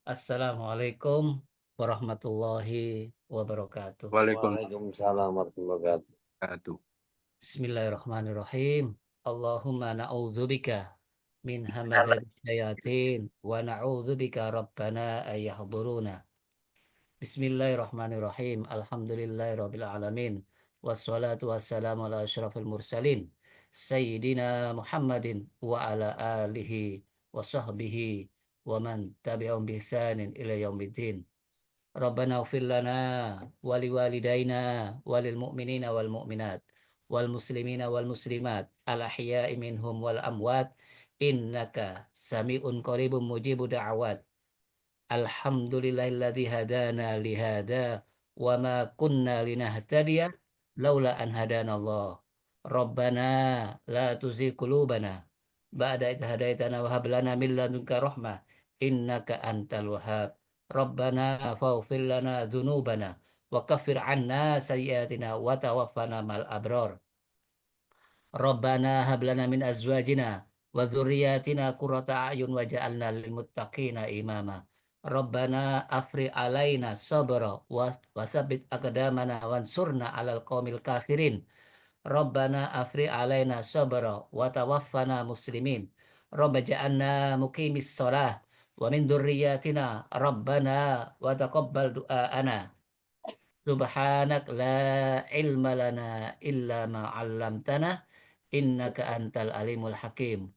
Assalamualaikum warahmatullahi wabarakatuh. Waalaikumsalam warahmatullahi wabarakatuh. Bismillahirrahmanirrahim. Allahumma na'udzubika min hamazati syayatin wa na'udzubika rabbana ay yahduruna. Bismillahirrahmanirrahim. Alhamdulillahirabbil alamin. Wassalatu wassalamu ala asyrafil mursalin sayyidina Muhammadin wa ala alihi wa sahbihi wa man tabi'ahum bi ihsanin ila yaumiddin. Rabbana ighfir lana wa liwalidayna walil mu'minina wal mu'minat wal muslimina wal muslimat al ahya'i minhum wal amwat innaka sami'un qaribun mujibu da'awat. Alhamdulillahilladzi hadana li hada wa ma kunna linahtadiya laula an hadanallah. Rabbana la tuzigh qulubana ba'da idh hadaitana wa hab lana min ladunka rahmah innaka antal wahhab. Rabbana faghfir lana dzunubana wa kaffir 'anna sayyi'atina wa tawaffana mal abrar. Rabbana hab lana min azwajina wa dzurriyyatina qurrata a'yun waj'alna lil muttaqina imama. Rabbana afri alaina sabra wa tsabbit aqdamana wansurna 'alal qaumil kafirin. Rabbana afri alaina sabra wa tawaffana muslimin. Rabbana ja'alna muqimis shalah wa min dzurriyyatina rabbana wa taqabbal du'aana. Subhanak la ilma lana illa ma 'allamtana innaka antal alimul hakim.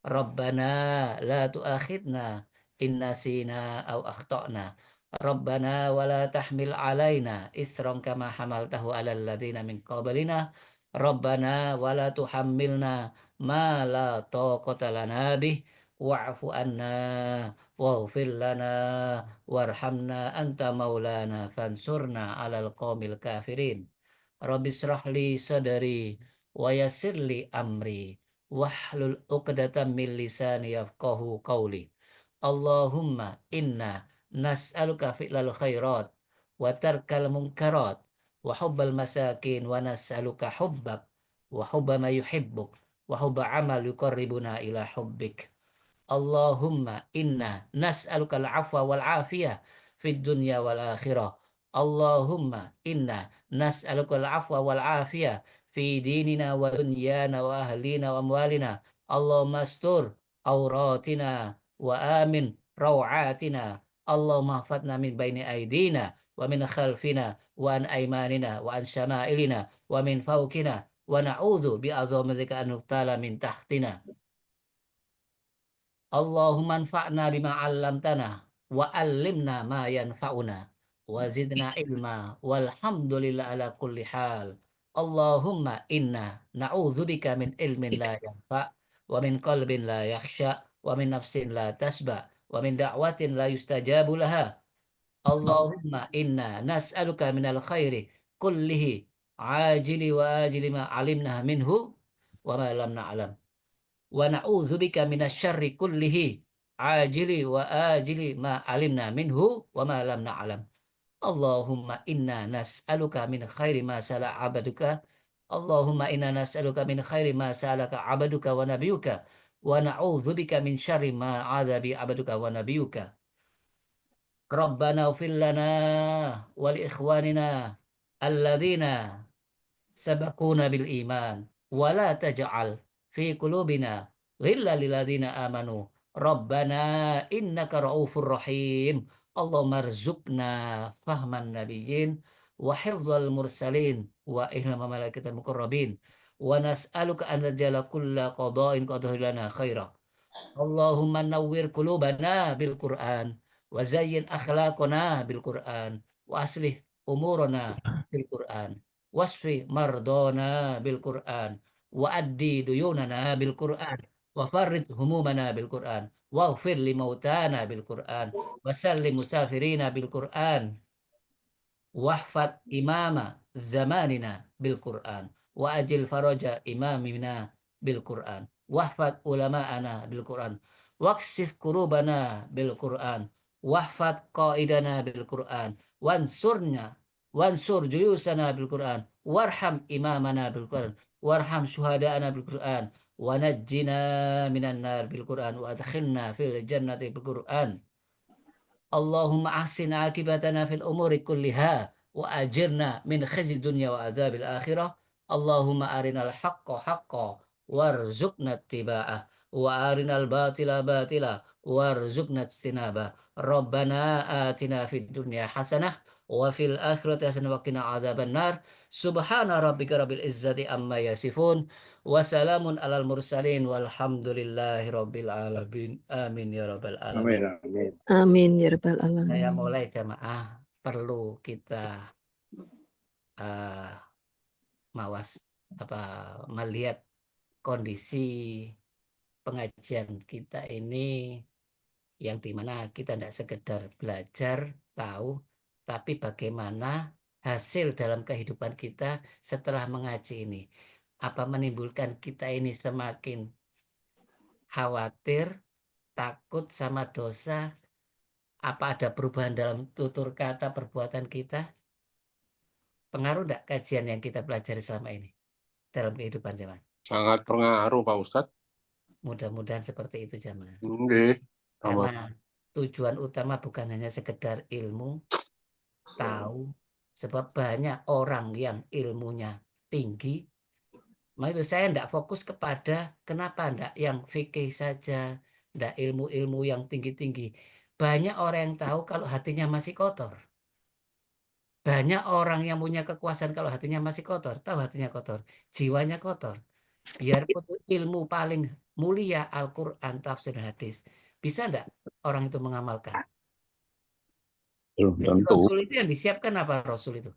Rabbana la tu'akhidna in nasina aw akhtana. Rabbana wa la tahmil alaina isran kama hamaltahu alal ladzina min qablina. Rabbana wa la tuhammilna ma la taqata lana bih wa'fu anna waghfir lana warhamna anta maulana fansurna alal qaumil kafirin. Rabbi israh li sadri wa yassir li amri wahlul 'uqdatam min lisani yafqahu qawli. Allahumma inna nas'aluka fi'lal khairat wa tarkal munkarat wa hubbal masakin wa nas'aluka hubbak wa hubba ma yuhibbuk wa hubba amal yuqarribuna ila hubbik. Allahumma inna nas'aluka al-afwa wal afiyah fid dunya wal akhirah. Allahumma inna nas'aluka al-afwa wal afiyah fi dinina wa dunyana wa ahlina wa amwalina. Allahumma astur auratina wa amin rawatina. Allahumma hafadna min baini aidina wa min khalfina wa an aymanina wa an syama'ilina wa min fawkina wa na'udzu bi azamatika an nuqtala min tahtina. Allahumma anfa'na bima 'allamtana wa 'allimna ma yanfa'una wa zidna ilma walhamdulillah ala kulli hal. Allahumma inna na'udzubika min ilmin la yanfa' wa min qalbin la yakhsha wa min nafsin la tasba wa min da'watin la yustajabu laha. Allahumma inna nas'aluka minal khairi kullihi ajili wa ajili ma 'alimna minhu wa ma lam na'lam. Wa na'udzubika minasyarri kullihi ajili wa ajili ma alimna minhu wa ma lam na'lam. Allahumma inna nas'aluka min khairi ma sala abaduka. Allahumma inna nas'aluka min khairi ma salaka abaduka wa nabiyuka wa na'udzubika min syarri ma adzabi abaduka wa nabiyuka. Rabbana ighfir lana wa li ikhwanina alladzina sabaquna bil iman wa la taj'al fi qulubina ghillan lil ladzina amanu rabbana innaka raufur rahim. Allahumma rzuqna fahman nabiyyin wa hifdzal mursalin wa ilma malaikatil muqarrabin wa nas'aluka an tajala kulla qada'in qadahu lana khaira. Allahumma nawwir qulubana bil Qur'an wa zayyin akhlaqana bil Qur'an wa aslih umurana bil Qur'an wasfi mardona bil Qur'an wa addi duyunana bil Qur'an wa farrid humumana bil Qur'an waghfir li mautana bil Qur'an wa sallim musafirina bil Qur'an wahfad imama zamanina bil Qur'an wa ajil faraja imamina bil Qur'an wahfad ulama'ana bil Qur'an waksif kurubana bil Qur'an wahfad qaidana bil Qur'an wansurnya wansur juyusana bil Qur'an warham imamana bil Qur'an warham syuhada'ana bil Qur'an wa najjina minan nar bil Qur'an wa adkhilna fil jannati bil Qur'an. Allahumma ahsin akibatana fil umuri kulliha wa ajirna min khizyi dunya wa adzabil akhirah. Allahumma arinal haqqa haqqa warzuqna ittiba'ah wa arinal batila batila warzuqna ijtinabah. Rabbana atina fid dunya hasanah wa fil akhirati hasanah wa qina adzabannar. Subhana rabbika rabbil izzati amma yasifun. Wassalamun alal mursalin walhamdulillahi rabbil alamin. Amin ya rabbal alamin. Amin, amin. Amin ya rabbal Saya alamin. mulai jamaah perlu kita eh, mawas apa melihat kondisi pengajian kita ini yang dimana kita tidak sekedar belajar tahu, tapi bagaimana hasil dalam kehidupan kita setelah mengaji ini. Apa menimbulkan kita ini semakin khawatir, takut sama dosa? Apa ada perubahan dalam tutur kata perbuatan kita? Pengaruh enggak kajian yang kita pelajari selama ini dalam kehidupan jemaah? Sangat pengaruh Pak Ustadz. Mudah-mudahan seperti itu jemaah. Nggih, sama. Karena tujuan utama bukan hanya sekedar ilmu, tahu, sebab banyak orang yang ilmunya tinggi. Maka itu saya tidak fokus kepada kenapa tidak yang fikih saja, tidak ilmu-ilmu yang tinggi-tinggi. Banyak orang yang tahu kalau hatinya masih kotor. Banyak orang yang punya kekuasaan kalau hatinya masih kotor. Tahu hatinya kotor, jiwanya kotor. Biarpun ilmu paling mulia Al-Quran, tafsir, hadis. Bisa enggak orang itu mengamalkan? Belum Jadi tentu. Rasul itu yang disiapkan apa Rasul itu?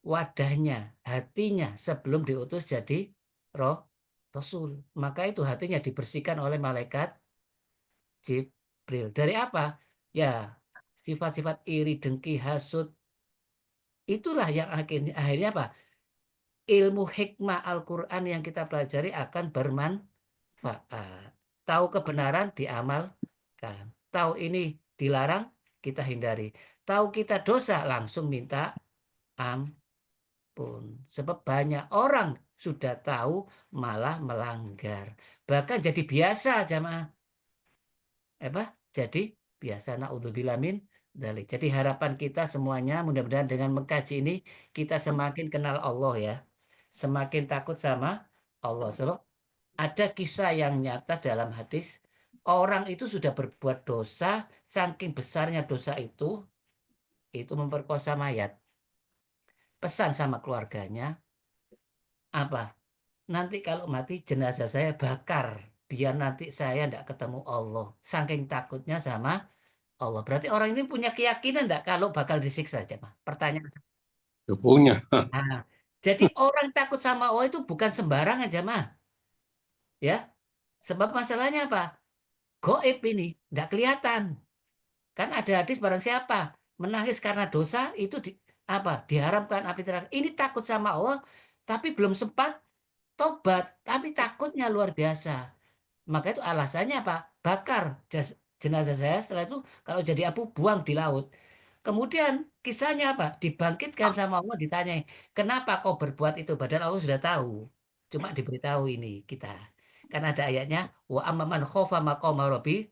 Wadahnya, hatinya sebelum diutus jadi roh Rasul. Maka itu hatinya dibersihkan oleh malaikat Jibril. Dari apa? Ya, sifat-sifat iri, dengki, hasud. Itulah yang akhirnya apa? Ilmu hikmah Al-Quran yang kita pelajari akan bermanfaat. Tahu kebenaran diamalkan. Tahu ini dilarang, kita hindari. Tahu kita dosa, langsung minta ampun. Sebab banyak orang sudah tahu malah melanggar. Bahkan jadi biasa jamaah. Jadi biasa naudzubillah min dzalik. Jadi harapan kita semuanya mudah-mudahan dengan mengkaji ini kita semakin kenal Allah ya. Semakin takut sama Allah. Sebab ada kisah yang nyata dalam hadis, orang itu sudah berbuat dosa, saking besarnya dosa itu memperkosa mayat. Pesan sama keluarganya, apa? Nanti kalau mati jenazah saya bakar, biar nanti saya tidak ketemu Allah. Saking takutnya sama Allah. Berarti orang ini punya keyakinan enggak kalau bakal disiksa aja, Pak? Pertanyaan. Ya punya. Nah, jadi orang takut sama Allah itu bukan sembarangan aja, mah. Ya, sebab masalahnya apa? Goib ini, enggak kelihatan. Kan ada hadis barang siapa menangis karena dosa itu apa? Diharamkan api neraka. Ini takut sama Allah, tapi belum sempat tobat, tapi takutnya luar biasa. Maka itu alasannya apa? Bakar jenazah saya, setelah itu kalau jadi abu buang di laut. Kemudian kisahnya apa? Dibangkitkan sama Allah, ditanya, kenapa kau berbuat itu? Padahal Allah sudah tahu. Cuma diberitahu ini kita. Karena ada ayatnya, wa amman khofa maqama rabbi,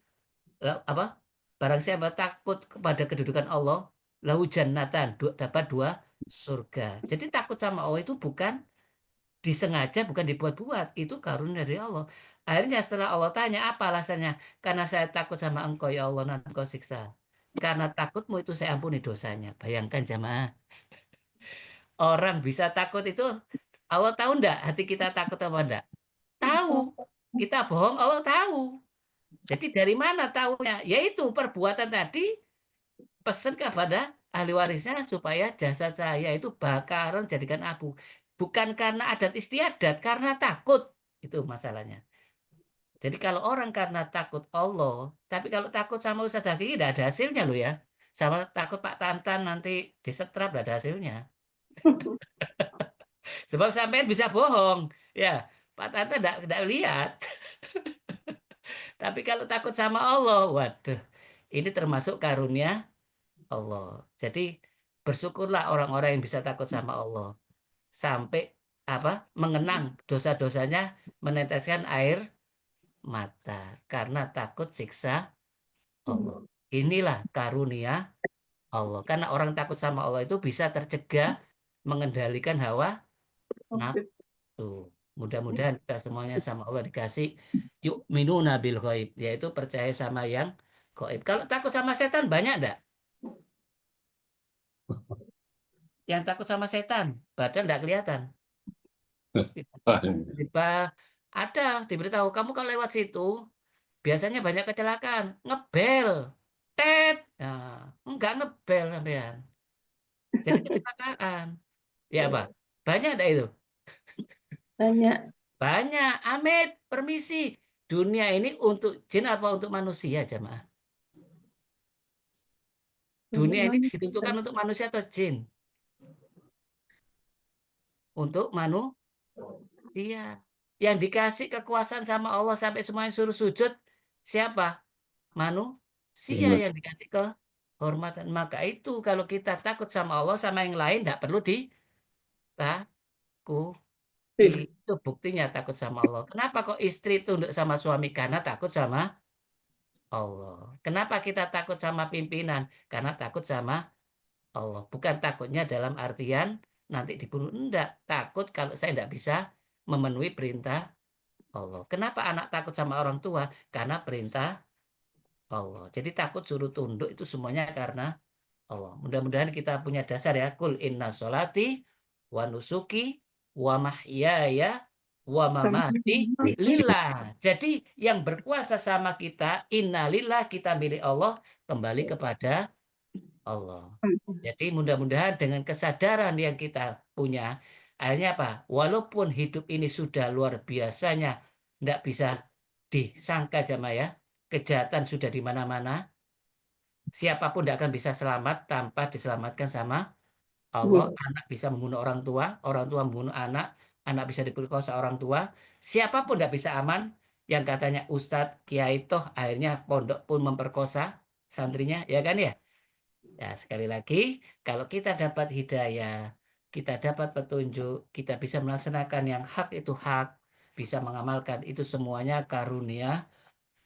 apa? Barang siapa takut kepada kedudukan Allah, lahu jannatan, dapat dua surga. Jadi takut sama Allah itu bukan disengaja, bukan dibuat-buat. Itu karunia dari Allah. Akhirnya setelah Allah tanya, apa alasannya? Karena saya takut sama engkau ya Allah, nanti engkau siksa. Karena takutmu itu saya ampuni dosanya. Bayangkan jamaah. Orang bisa takut itu, Allah tahu enggak hati kita takut apa enggak? Tahu. Kita bohong, Allah tahu. Jadi dari mana tahunya? Yaitu perbuatan tadi, pesan kepada ahli warisnya supaya jasad saya itu bakaran jadikan abu. Bukan karena adat istiadat, karena takut. Itu masalahnya. Jadi kalau orang karena takut Allah, tapi kalau takut sama Ustadz Hakiki tidak ada hasilnya loh ya. Sama takut Pak Tantan nanti disetrap tidak ada hasilnya. Sebab sampean bisa bohong. Ya, Pak Tantan tidak lihat. Tapi kalau takut sama Allah, waduh, ini termasuk karunia Allah. Jadi bersyukurlah orang-orang yang bisa takut sama Allah. Sampai apa? Mengenang dosa-dosanya, meneteskan air mata karena takut siksa Allah. Inilah karunia Allah. Karena orang takut sama Allah itu bisa tercegah mengendalikan hawa nafsu. Mudah-mudahan kita semuanya sama Allah dikasih yuk minuna bil ghaib, yaitu percaya sama yang gaib. Kalau takut sama setan banyak enggak? Yang takut sama setan, badan enggak kelihatan. Tiba-tiba ada diberitahu kamu kalau lewat situ biasanya banyak kecelakaan, ngebel, tet, nah, enggak ngebel sampean. Jadi kecelakaan. Ya apa? Banyak enggak itu? Banyak. Banyak. Amit, permisi. Dunia ini untuk jin apa untuk manusia, jamaah? Dunia ini ditentukan untuk manusia atau jin? Untuk manusia. Yang dikasih kekuasaan sama Allah sampai semuanya suruh sujud, siapa? Manusia yang dikasih kehormatan. Maka itu kalau kita takut sama Allah sama yang lain tidak perlu ditakuti. Itu buktinya takut sama Allah. Kenapa kok istri tunduk sama suami? Karena takut sama Allah. Kenapa kita takut sama pimpinan? Karena takut sama Allah. Bukan takutnya dalam artian nanti dibunuh. Enggak. Takut kalau saya tidak bisa memenuhi perintah Allah. Kenapa anak takut sama orang tua? Karena perintah Allah. Jadi takut suruh tunduk itu semuanya karena Allah. Mudah-mudahan kita punya dasar ya. Kul inna sholati wa nusuki wa mahyaya wa mamati lillah. Jadi yang berkuasa sama kita, innalillah, kita milik Allah, kembali kepada Allah. Jadi mudah-mudahan dengan kesadaran yang kita punya, akhirnya apa? Walaupun hidup ini sudah luar biasanya, tidak bisa disangka jamaah ya, kejahatan sudah di mana-mana, siapapun tidak akan bisa selamat tanpa diselamatkan sama Allah. Anak bisa membunuh orang tua membunuh anak bisa diperkosa orang tua, siapapun tidak bisa aman. Yang katanya Ustadz Kiai toh akhirnya pondok pun memperkosa santrinya, ya kan ya? Ya, sekali lagi, kalau kita dapat hidayah, kita dapat petunjuk, kita bisa melaksanakan yang hak itu hak, bisa mengamalkan itu semuanya karunia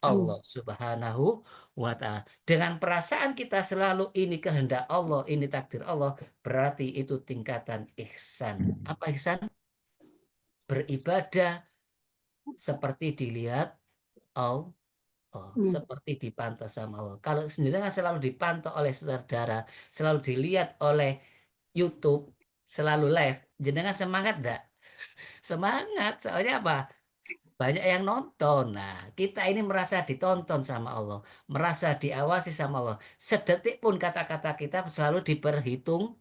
Allah Subhanahu wa Ta'ala. Dengan perasaan kita selalu ini kehendak Allah, ini takdir Allah, berarti itu tingkatan ihsan. Apa ihsan? Beribadah seperti dilihat Allah. Seperti dipantau sama Allah. Kalau sendiri selalu dipantau oleh saudara, selalu dilihat oleh YouTube, selalu live, jenengan semangat enggak? Semangat, soalnya apa? Banyak yang nonton. Nah, kita ini merasa ditonton sama Allah, merasa diawasi sama Allah. Sedetik pun kata-kata kita selalu diperhitungkan.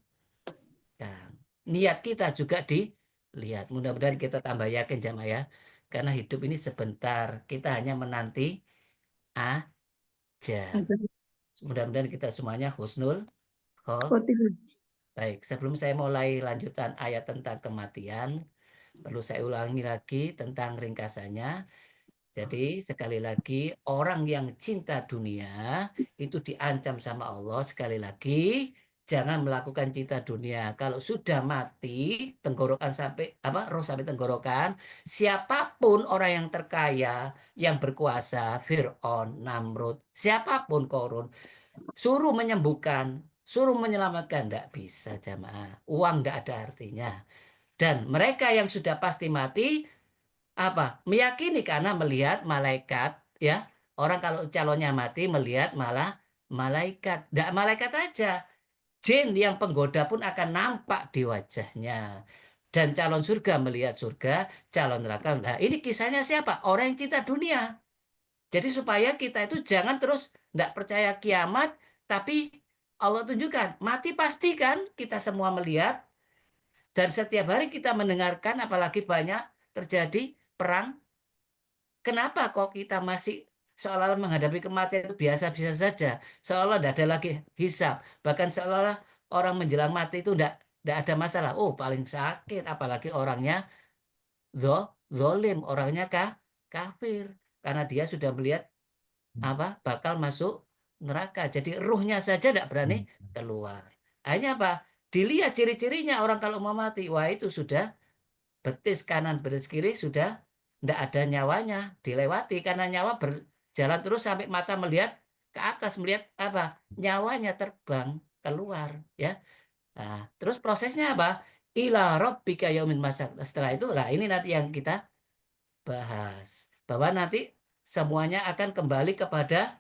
Niat kita juga dilihat. Mudah-mudahan kita tambah yakin jamaah ya. Karena hidup ini sebentar, kita hanya menanti aja. Mudah-mudahan kita semuanya husnul khotimah. Baik, sebelum saya mulai lanjutan ayat tentang kematian, perlu saya ulangi lagi tentang ringkasannya. Jadi sekali lagi orang yang cinta dunia itu diancam sama Allah. Sekali lagi jangan melakukan cinta dunia. Kalau sudah mati tenggorokan sampai apa roh sampai tenggorokan, siapapun orang yang terkaya, yang berkuasa, Fir'aun, Namrud, siapapun Korun, suruh menyembuhkan, suruh menyelamatkan, tidak bisa jamaah. Uang tidak ada artinya. Dan mereka yang sudah pasti mati apa meyakini karena melihat malaikat ya, orang kalau calonnya mati melihat malah malaikat, tidak malaikat aja, jin yang penggoda pun akan nampak di wajahnya, dan calon surga melihat surga, calon neraka. Nah, ini kisahnya siapa? Orang yang cinta dunia. Jadi supaya kita itu jangan terus tidak percaya kiamat, tapi Allah tunjukkan mati pasti kan, kita semua melihat, dan setiap hari kita mendengarkan, apalagi banyak terjadi perang. Kenapa kok kita masih seolah-olah menghadapi kematian itu biasa-biasa saja, seolah tidak ada lagi hisab, bahkan seolah-olah orang menjelang mati itu tidak ada masalah. Oh, paling sakit, apalagi orangnya zolim, orangnya kafir, karena dia sudah melihat apa bakal masuk neraka. Jadi ruhnya saja tidak berani keluar. Hanya apa? Dilihat ciri-cirinya orang kalau mau mati, wah itu sudah betis kanan betis kiri sudah tidak ada nyawanya, dilewati karena nyawa berjalan terus sampai mata melihat ke atas melihat apa? Nyawanya terbang keluar ya. Nah, terus prosesnya apa? Ila rabbika yaumin masak. Setelah itu lah ini nanti yang kita bahas. Bahwa nanti semuanya akan kembali kepada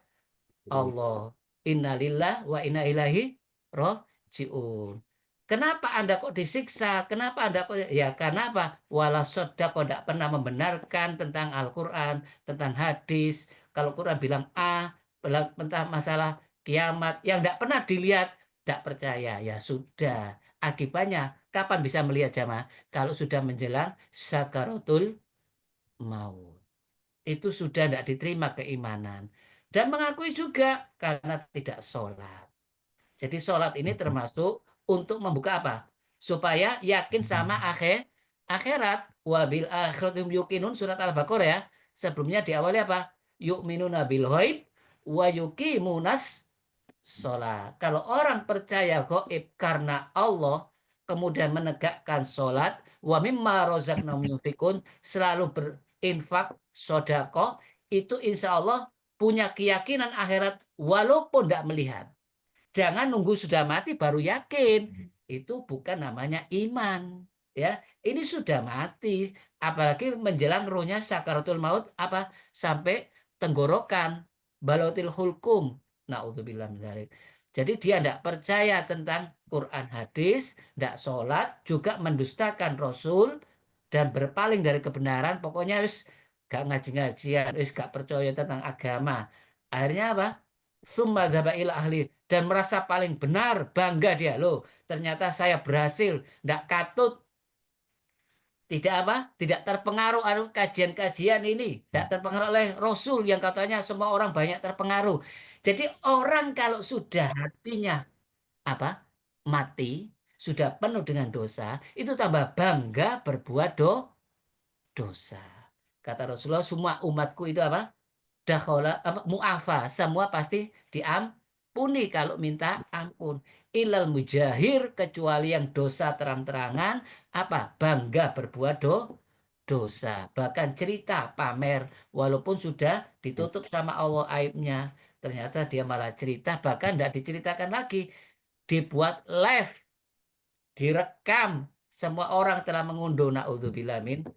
Allah. Innalillah wa inna ilaihi rojiun. Kenapa Anda kok disiksa? Kenapa Anda kok ya karena apa? Wala kok tidak pernah membenarkan tentang Al-Qur'an, tentang hadis. Kalau Quran bilang A, tentang masalah kiamat yang tidak pernah dilihat, tidak percaya. Ya sudah. Akibatnya kapan bisa melihat jamaah? Kalau sudah menjelang sakaratul maut. Itu sudah tidak diterima keimanan. Dan mengakui juga karena tidak sholat. Jadi sholat ini termasuk untuk membuka apa? Supaya yakin sama akhirat. Wabil akhiratum yukinun surat Al-Baqarah ya. Sebelumnya diawali apa? Yu'minuna bil ghaib wa yuqimunas sholat. Kalau orang percaya gaib karena Allah, kemudian menegakkan sholat, wa mimma rozaqnahum yunfikun, selalu berinfak, sodako, itu insya Allah punya keyakinan akhirat walaupun tidak melihat. Jangan nunggu sudah mati baru yakin. Itu bukan namanya iman. Ya, ini sudah mati. Apalagi menjelang rohnya sakaratul maut apa sampai tenggorokan, balotil hulkum. Naudzubillah min dzalik. Jadi dia tidak percaya tentang Quran hadis, tidak sholat, juga mendustakan Rasul dan berpaling dari kebenaran. Pokoknya harus gak ngaji-ngajian, harus gak percaya tentang agama. Akhirnya apa? Summa dzaba ila ahli dan merasa paling benar, bangga dia loh. Ternyata saya berhasil, tidak katut, tidak apa, tidak terpengaruh oleh kajian-kajian ini, tidak terpengaruh oleh Rasul yang katanya semua orang banyak terpengaruh. Jadi orang kalau sudah hatinya apa mati, sudah penuh dengan dosa, itu tambah bangga berbuat dosa. Kata Rasulullah, semua umatku itu apa? Dakhola apa mu'afa, semua pasti diampuni kalau minta ampun. Ilal mujahir, kecuali yang dosa terang-terangan apa bangga berbuat dosa, bahkan cerita pamer walaupun sudah ditutup sama Allah aibnya, ternyata dia malah cerita, bahkan tidak diceritakan lagi, dibuat live, direkam, semua orang telah mengunduh. Naudzubillah min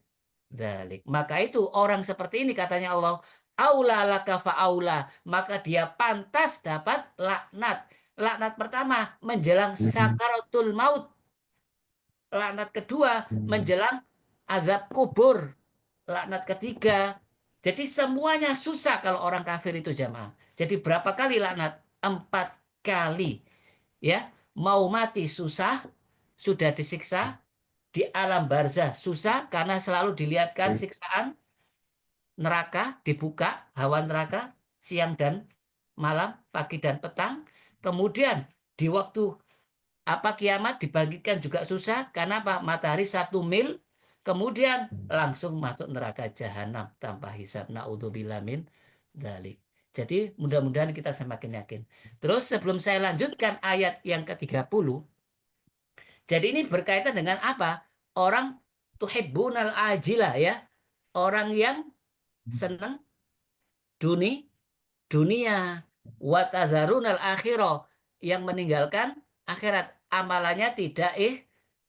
dzalik. Maka itu orang seperti ini katanya Allah, aula laka fa'aula, maka dia pantas dapat laknat. Laknat pertama menjelang sakaratul maut. Laknat kedua menjelang azab kubur. Laknat ketiga. Jadi semuanya susah kalau orang kafir itu jamaah. Jadi berapa kali laknat? 4 kali. Ya, mau mati susah, sudah disiksa, di alam barzah susah karena selalu dilihatkan siksaan neraka, dibuka hawa neraka siang dan malam, pagi dan petang. Kemudian di waktu apa kiamat dibangkitkan juga susah karena apa? Matahari 1 mil, kemudian langsung masuk neraka jahanam tanpa hisab. Naudzubillah min dzalik. Jadi mudah-mudahan kita semakin yakin. Terus sebelum saya lanjutkan ayat yang ke-30, jadi ini berkaitan dengan apa? Orang tuhibbunal ajilah ya. Orang yang senang dunia watazarunal akhirah, yang meninggalkan akhirat, amalannya tidak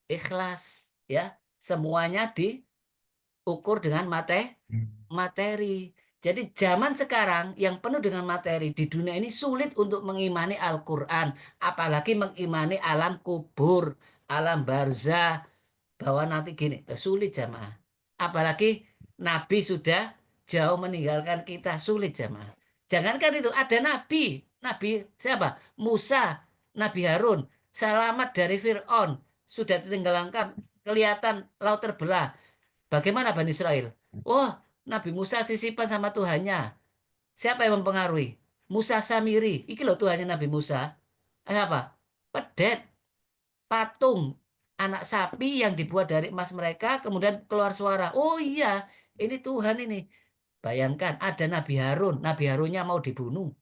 ikhlas ya, semuanya diukur dengan materi. Jadi zaman sekarang yang penuh dengan materi di dunia ini sulit untuk mengimani Al-Quran, apalagi mengimani alam kubur, alam barzah, bahwa nanti gini, sulit jamaah. Apalagi Nabi sudah jauh meninggalkan kita, sulit jamaah. Jangankan itu, ada Nabi, Nabi siapa? Musa, Nabi Harun, selamat dari Fir'aun, sudah ditenggelamkan, kelihatan laut terbelah. Bagaimana Bani Israel? Wah, Nabi Musa sisipan sama Tuhannya. Siapa yang mempengaruhi? Musa Samiri. Iki loh Tuhannya Nabi Musa. Apa? Pedet, patung anak sapi yang dibuat dari emas mereka, kemudian keluar suara, oh iya ini Tuhan ini. Bayangkan ada Nabi Harun, Nabi Harunnya mau dibunuh.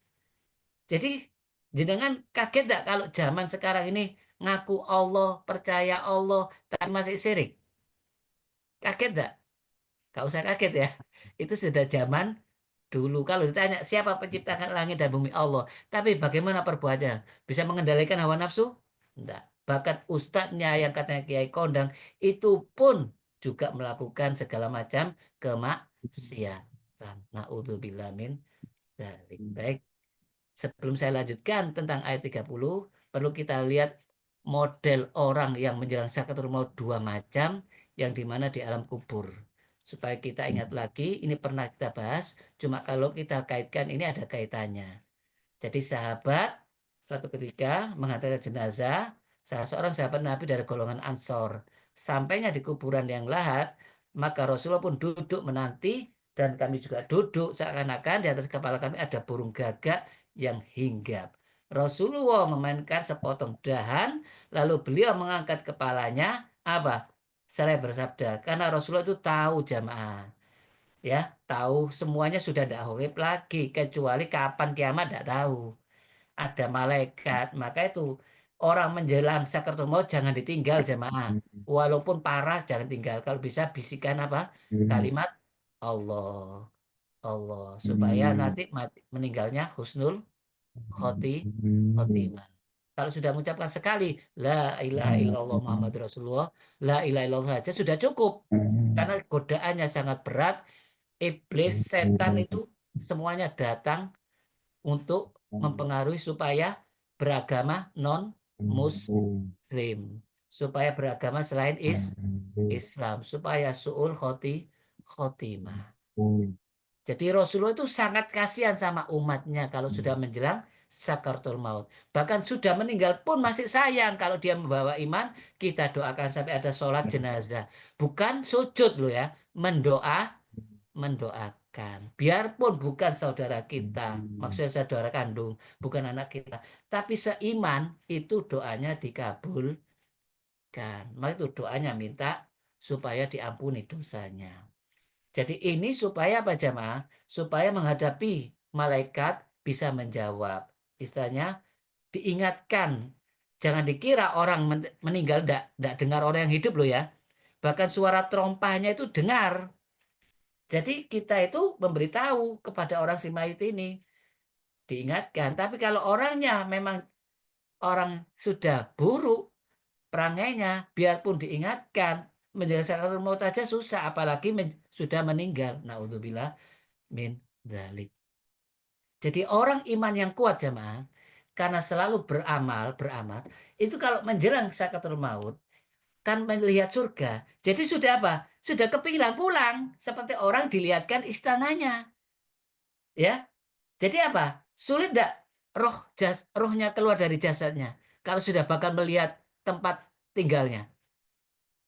Jadi jenengan kaget gak kalau zaman sekarang ini ngaku Allah, percaya Allah, tapi masih syirik? Kaget gak? Gak usah kaget ya, itu sudah zaman Dulu kalau ditanya siapa penciptakan langit dan bumi, Allah. Tapi bagaimana perbuatannya? Bisa mengendalikan hawa nafsu? Enggak. Bahkan ustadznya yang katanya Kiai Kondang itu pun juga melakukan segala macam kemaksiatan. Naudzubillah min dzalik. Baik. Sebelum saya lanjutkan tentang ayat 30, perlu kita lihat model orang yang menjelang sakaratul maut dua macam, yang dimana di alam kubur. Supaya kita ingat lagi, ini pernah kita bahas, cuma kalau kita kaitkan ini ada kaitannya. Jadi sahabat suatu ketika menghantarkan jenazah salah seorang sahabat Nabi dari golongan Ansor. Sampainya di kuburan yang lahat, maka Rasulullah pun duduk menanti dan kami juga duduk seakan-akan di atas kepala kami ada burung gagak yang hinggap. Rasulullah memainkan sepotong dahan, lalu beliau mengangkat kepalanya, apa? Seraya bersabda, karena Rasulullah itu tahu jamaah, ya, tahu semuanya sudah tidak hoib lagi, kecuali kapan kiamat tidak tahu. Ada malaikat, maka itu orang menjelang sakaratul maut jangan ditinggal jamaah. Walaupun parah jangan tinggal. Kalau bisa bisikan apa? Kalimat Allah, Allah, supaya nanti meninggalnya husnul khotimah. Kalau sudah mengucapkan sekali la ilaha illallah Muhammad Rasulullah, la ilaha illallah saja sudah cukup. Karena godaannya sangat berat, iblis, setan itu semuanya datang untuk mempengaruhi supaya beragama non-muslim, supaya beragama selain Islam, supaya su'ul khotimah. Jadi Rasulullah itu sangat kasihan sama umatnya kalau sudah menjelang sakaratul maut. Bahkan sudah meninggal pun masih sayang kalau dia membawa iman, kita doakan sampai ada sholat jenazah. Bukan sujud loh ya, mendoakan. Biarpun bukan saudara kita, maksudnya saudara kandung, bukan anak kita, tapi seiman itu doanya dikabulkan. Maka itu doanya minta supaya diampuni dosanya. Jadi ini supaya apa jamaah? Supaya menghadapi malaikat bisa menjawab. Istilahnya diingatkan. Jangan dikira orang meninggal tidak dengar orang yang hidup loh ya. Bahkan suara terompahnya itu dengar. Jadi kita itu memberitahu kepada orang si mayit ini, diingatkan. Tapi kalau orangnya memang orang sudah buruk perangainya, biarpun diingatkan, menjaga sakaratul maut aja susah, apalagi sudah meninggal. Naudzubillah min dzalik. Jadi orang iman yang kuat jamaah, karena selalu beramal, itu kalau menjelang sakaratul maut, kan melihat surga. Jadi sudah apa? Sudah kepingin pulang, seperti orang dilihatkan istananya. Ya, jadi apa? Sulit enggak rohnya keluar dari jasadnya kalau sudah bakal melihat tempat tinggalnya?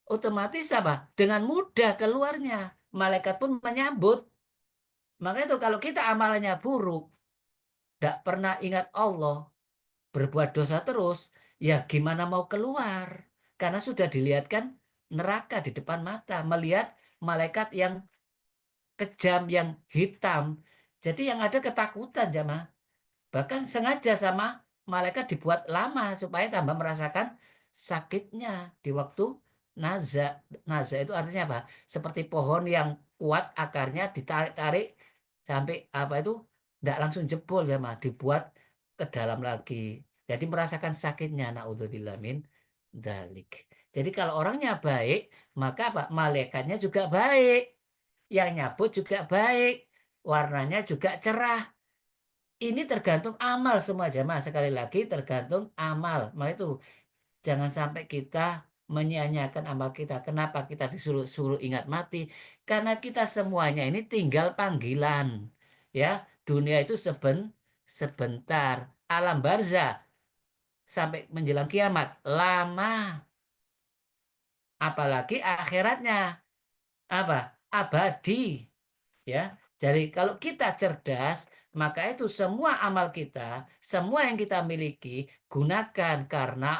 Otomatis apa? Dengan mudah keluarnya. Malaikat pun menyambut. Maka itu kalau kita amalannya buruk, tidak pernah ingat Allah, berbuat dosa terus, ya gimana mau keluar? Karena sudah dilihatkan neraka di depan mata, melihat malaikat yang kejam, yang hitam. Jadi yang ada ketakutan jamaah. Bahkan sengaja sama malaikat dibuat lama supaya tambah merasakan sakitnya di waktu naza. Naza itu artinya apa? Seperti pohon yang kuat akarnya ditarik-tarik sampai apa itu tidak langsung jebol jamaah, dibuat ke dalam lagi. Jadi merasakan sakitnya, naudzubillah min dzalik. Jadi kalau orangnya baik, maka apa? Malaikatnya juga baik. Yang nyabut juga baik. Warnanya juga cerah. Ini tergantung amal semua jamaah. Sekali lagi tergantung amal. Maka itu jangan sampai kita menyia-nyiakan amal kita. Kenapa kita disuruh ingat mati? Karena kita semuanya ini tinggal panggilan. Ya, dunia itu sebentar. Alam barzah sampai menjelang kiamat lama. Apalagi akhiratnya apa? Abadi. Ya, jadi kalau kita cerdas, maka itu semua amal kita, semua yang kita miliki, gunakan karena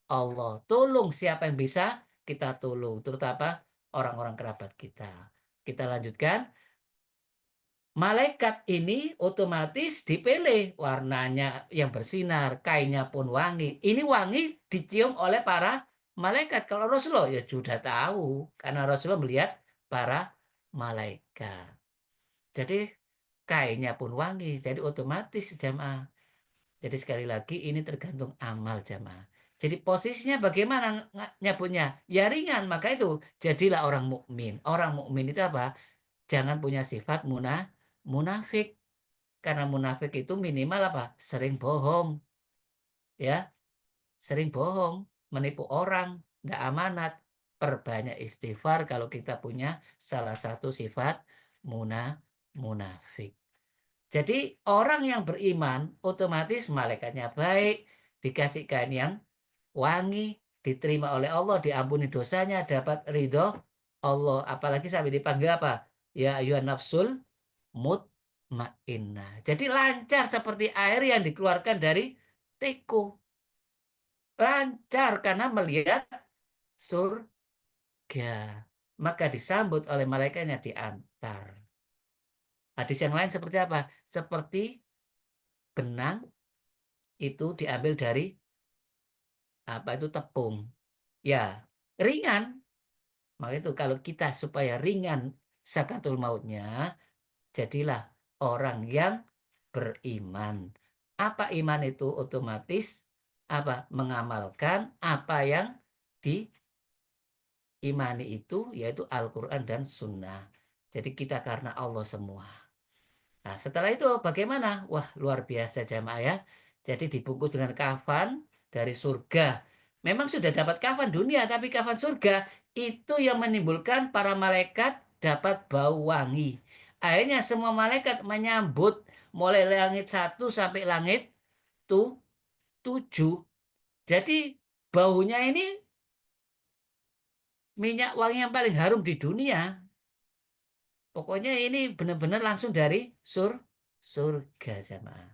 Allah. Tolong siapa yang bisa, kita tolong, terutama orang-orang kerabat kita. Kita lanjutkan. Malaikat ini otomatis dipilih, warnanya yang bersinar, kainnya pun wangi. Ini wangi dicium oleh para malaikat. Kalau Rasulullah ya sudah tahu, karena Rasulullah melihat para malaikat. Jadi kainnya pun wangi. Jadi otomatis jamaah. Jadi sekali lagi ini tergantung amal jamaah. Jadi posisinya bagaimana nyabutnya? Ya ringan, maka itu jadilah orang mukmin. Orang mukmin itu apa? Jangan punya sifat munafik. Karena munafik itu minimal apa? Sering bohong, ya, sering bohong, menipu orang, tidak amanat. Perbanyak istighfar kalau kita punya salah satu sifat munafik. Jadi orang yang beriman otomatis malaikatnya baik, dikasih kain yang wangi, diterima oleh Allah, diampuni dosanya, dapat ridho Allah. Apalagi sampai dipanggil apa? Ya ayuhan nafsul mutmainnah. Jadi lancar seperti air yang dikeluarkan dari teko. Lancar karena melihat surga. Maka disambut oleh malaikatnya diantar. Hadis yang lain seperti apa? Seperti benang itu diambil dari apa itu tepung. Ya, ringan. Maka itu kalau kita supaya ringan sakatul mautnya, jadilah orang yang beriman. Apa iman itu? Otomatis apa? Mengamalkan apa yang diimani itu, yaitu Al-Quran dan Sunnah. Jadi kita karena Allah semua. Nah, setelah itu bagaimana? Wah, luar biasa jamaah ya. Jadi dibungkus dengan kafan dari surga. Memang sudah dapat kafan dunia, tapi kafan surga itu yang menimbulkan para malaikat dapat bau wangi. Akhirnya semua malaikat menyambut mulai langit 1 sampai langit 7. Jadi baunya ini minyak wangi yang paling harum di dunia. Pokoknya ini benar-benar langsung dari surga jamaah.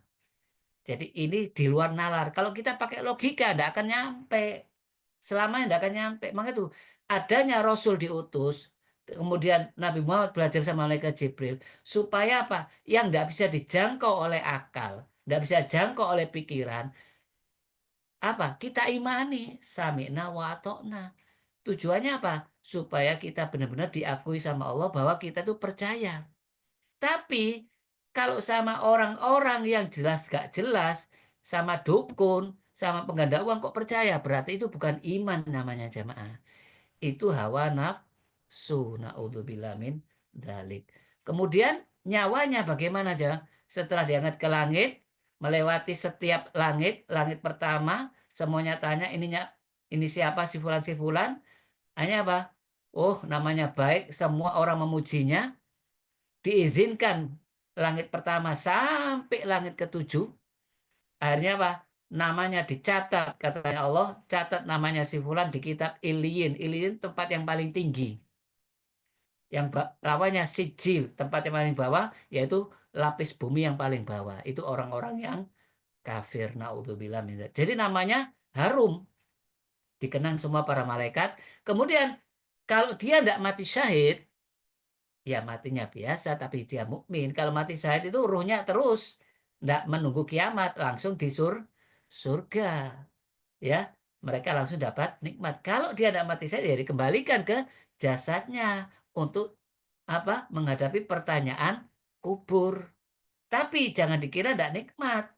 Jadi ini di luar nalar. Kalau kita pakai logika tidak akan nyampe. Selamanya tidak akan nyampe. Maka itu adanya Rasul diutus. Kemudian Nabi Muhammad belajar sama malaikat Jibril. Supaya apa? Yang tidak bisa dijangkau oleh akal. Tidak bisa jangkau oleh pikiran. Apa? Kita imani. Sami'na wa atokna. Tujuannya apa? Supaya kita benar-benar diakui sama Allah bahwa kita itu percaya. Tapi kalau sama orang-orang yang jelas gak jelas, sama dukun, sama pengganda uang kok percaya, berarti itu bukan iman namanya jamaah. Itu hawa nafsu. Naudzubillah min dalik. Kemudian nyawanya bagaimana aja? Setelah diangkat ke langit, melewati setiap langit, langit pertama, semuanya tanya ini siapa si fulan si fulan? Hanya apa? Oh, namanya baik, semua orang memujinya, diizinkan langit pertama sampai langit ke-7. Akhirnya apa? Namanya dicatat, katanya Allah, catat namanya si fulan di kitab Iliyin. Iliyin tempat yang paling tinggi. Yang lawannya sijil, tempat yang paling bawah, yaitu lapis bumi yang paling bawah. Itu orang-orang yang kafir. Naudzubillah min dzalik. Jadi namanya harum, dikenang semua para malaikat. Kemudian kalau dia tidak mati syahid, ya matinya biasa tapi dia mukmin. Kalau mati syahid itu ruhnya terus tidak menunggu kiamat, langsung di surga, ya, mereka langsung dapat nikmat. Kalau dia tidak mati syahid ya dikembalikan ke jasadnya untuk apa? Menghadapi pertanyaan kubur. Tapi jangan dikira tidak nikmat,